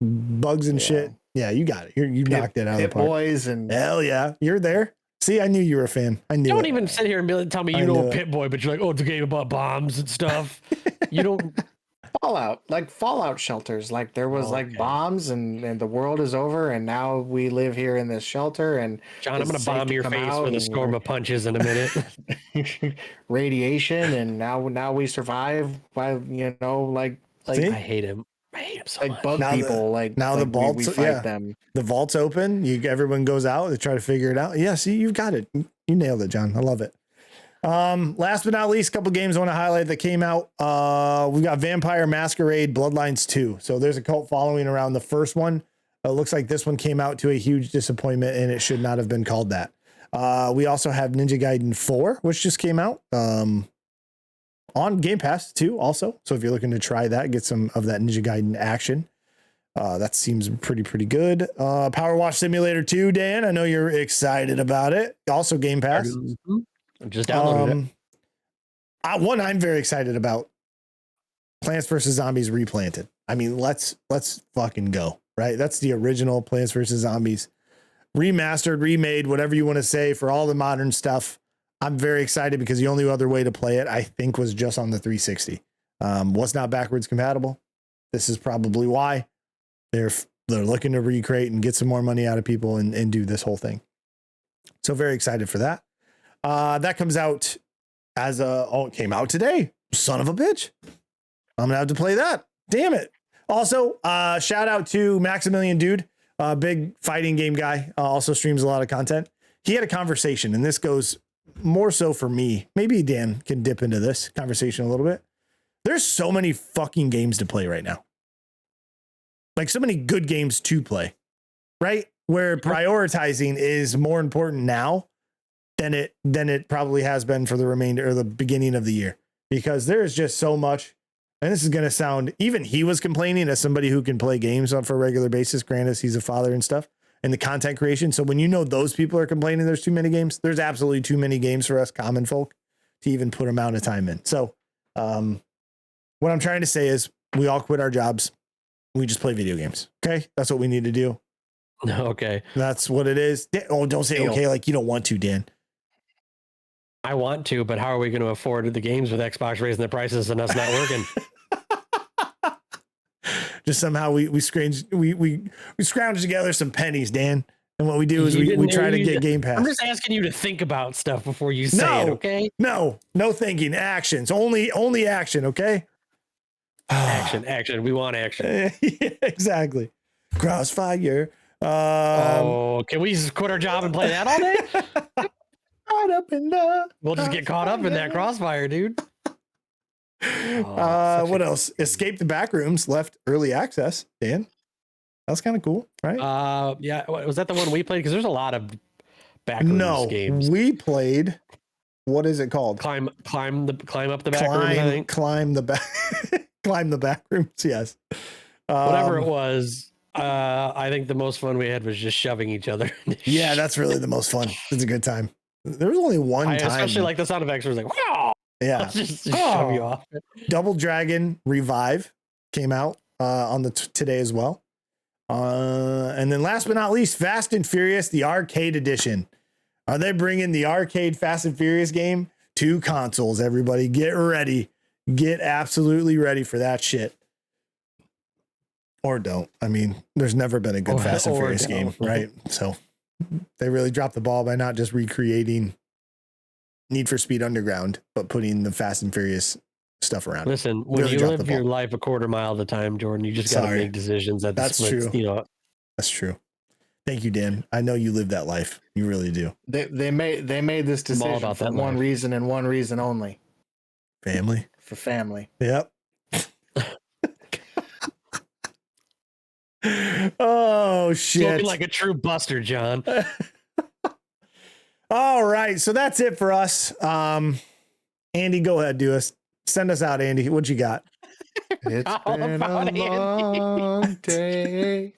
bugs and shit. Yeah, you got it. You knocked it out of the park. Boys and hell yeah, you're there. See, I knew you were a fan. I knew. Don't even sit here and tell me you know Pit Boy, but you're like, oh, it's a game about bombs and stuff. You don't. Fallout shelters. Like there was bombs and the world is over and now we live here in this shelter and John, I'm gonna bomb your face with a storm of punches in a minute. Radiation and now we survive by like I hate him. I hate him so much. Bug now people the vaults we fight them. The vault's open. Everyone goes out. They try to figure it out. Yeah, see, you've got it. You nailed it, John. I love it. Last but not least, a couple games I want to highlight that came out. We got Vampire Masquerade Bloodlines 2. So there's a cult following around the first one. It looks like this one came out to a huge disappointment and it should not have been called that. We also have Ninja Gaiden 4, which just came out on Game Pass too also. So if you're looking to try that, get some of that Ninja Gaiden action. That seems pretty good. Power Wash Simulator 2, Dan, I know you're excited about it. Also Game Pass. Just downloaded it. I'm very excited about Plants vs. Zombies Replanted. I mean, let's fucking go, right? That's the original Plants vs. Zombies remastered, remade, whatever you want to say, for all the modern stuff. I'm very excited because the only other way to play it, I think, was just on the 360. Was not backwards compatible. This is probably why they're they're looking to recreate and get some more money out of people and do this whole thing. So very excited for that. That comes out it came out today. Son of a bitch. I'm gonna have to play that. Damn it. Also, shout out to Maximilian Dude, big fighting game guy, also streams a lot of content. He had a conversation, and this goes more so for me. Maybe Dan can dip into this conversation a little bit. There's so many fucking games to play right now. Like so many good games to play, right? Where prioritizing is more important now than it probably has been for the remainder or the beginning of the year, because there is just so much. And this is going to sound, even he was complaining as somebody who can play games on for a regular basis. Granted, he's a father and stuff, and the content creation. So when those people are complaining there's too many games, there's absolutely too many games for us common folk to even put amount of time in. So what I'm trying to say is we all quit our jobs. We just play video games. Okay. That's what we need to do. Okay. That's what it is. Oh, don't say okay like you don't want to, Dan. I want to, but how are we going to afford the games with Xbox raising the prices and us not working? Just somehow we scrounge together some pennies, Dan. And what we do is we try to get Game Pass. I'm just asking you to think about stuff before you say it, okay? No thinking. Actions. Only action, okay? Action. We want action. Yeah, exactly. Crossfire. Can we just quit our job and play that all day? Caught up in the We'll just get caught up in that crossfire, dude. What else? Escape the Backrooms left early access, Dan. That's kind of cool, right? Yeah. Was that the one we played? Because there's a lot of Backrooms games. We played. What is it called? Climb up the Backrooms. I think. Climb the Backrooms. Yes. Whatever it was. I think the most fun we had was just shoving each other. Yeah, that's really the most fun. It's a good time. There was only one time. Especially like the sound effects was like, wow. Yeah. just shove you off. Double Dragon Revive came out on the today as well. And then last but not least, Fast and Furious, the arcade edition. Are they bringing the arcade Fast and Furious game to consoles? Everybody get ready. Get absolutely ready for that shit. Or don't. I mean, there's never been a good Fast and Furious game, right? So they really dropped the ball by not just recreating Need for Speed Underground, but putting the Fast and Furious stuff around. Listen, when really you live your life a quarter mile at a time, Jordan, you just got to make decisions. That's true. That's true. Thank you, Dan. I know you live that life. You really do. They made this decision for one reason and one reason only. Family. For family. Yep. Oh shit. Looking like a true buster, John. All right, so that's it for us. Andy, go ahead, send us out, Andy. What you got? It's been a long day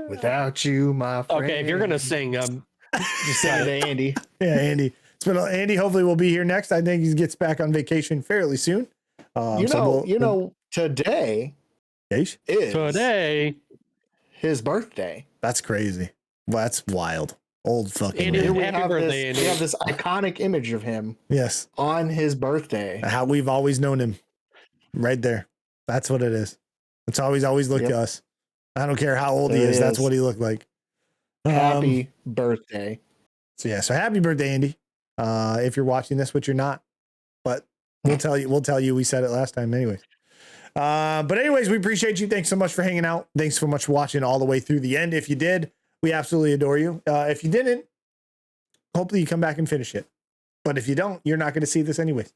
without you, my friend. Okay, if you're gonna sing, just sing it to Andy. Yeah, Andy. Andy hopefully will be here next. I think he gets back on vacation fairly soon. Today is his birthday. That's crazy. Well, that's wild. Old fucking Andy, happy birthday, Andy. We have this iconic image of him. Yes. On his birthday. How we've always known him. Right there. That's what it is. That's how he's always looked to us. I don't care how old he is. That's what he looked like. Happy birthday. So happy birthday, Andy. If you're watching this, which you're not, but we'll tell you, we said it last time anyways. But anyways, we appreciate you. Thanks so much for hanging out. Thanks so much for watching all the way through the end. If you did, we absolutely adore you. If you didn't, hopefully you come back and finish it. But if you don't, you're not going to see this anyways.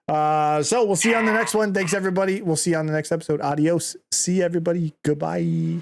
So we'll see you on the next one. Thanks everybody. We'll see you on the next episode. Adios. See everybody. Goodbye.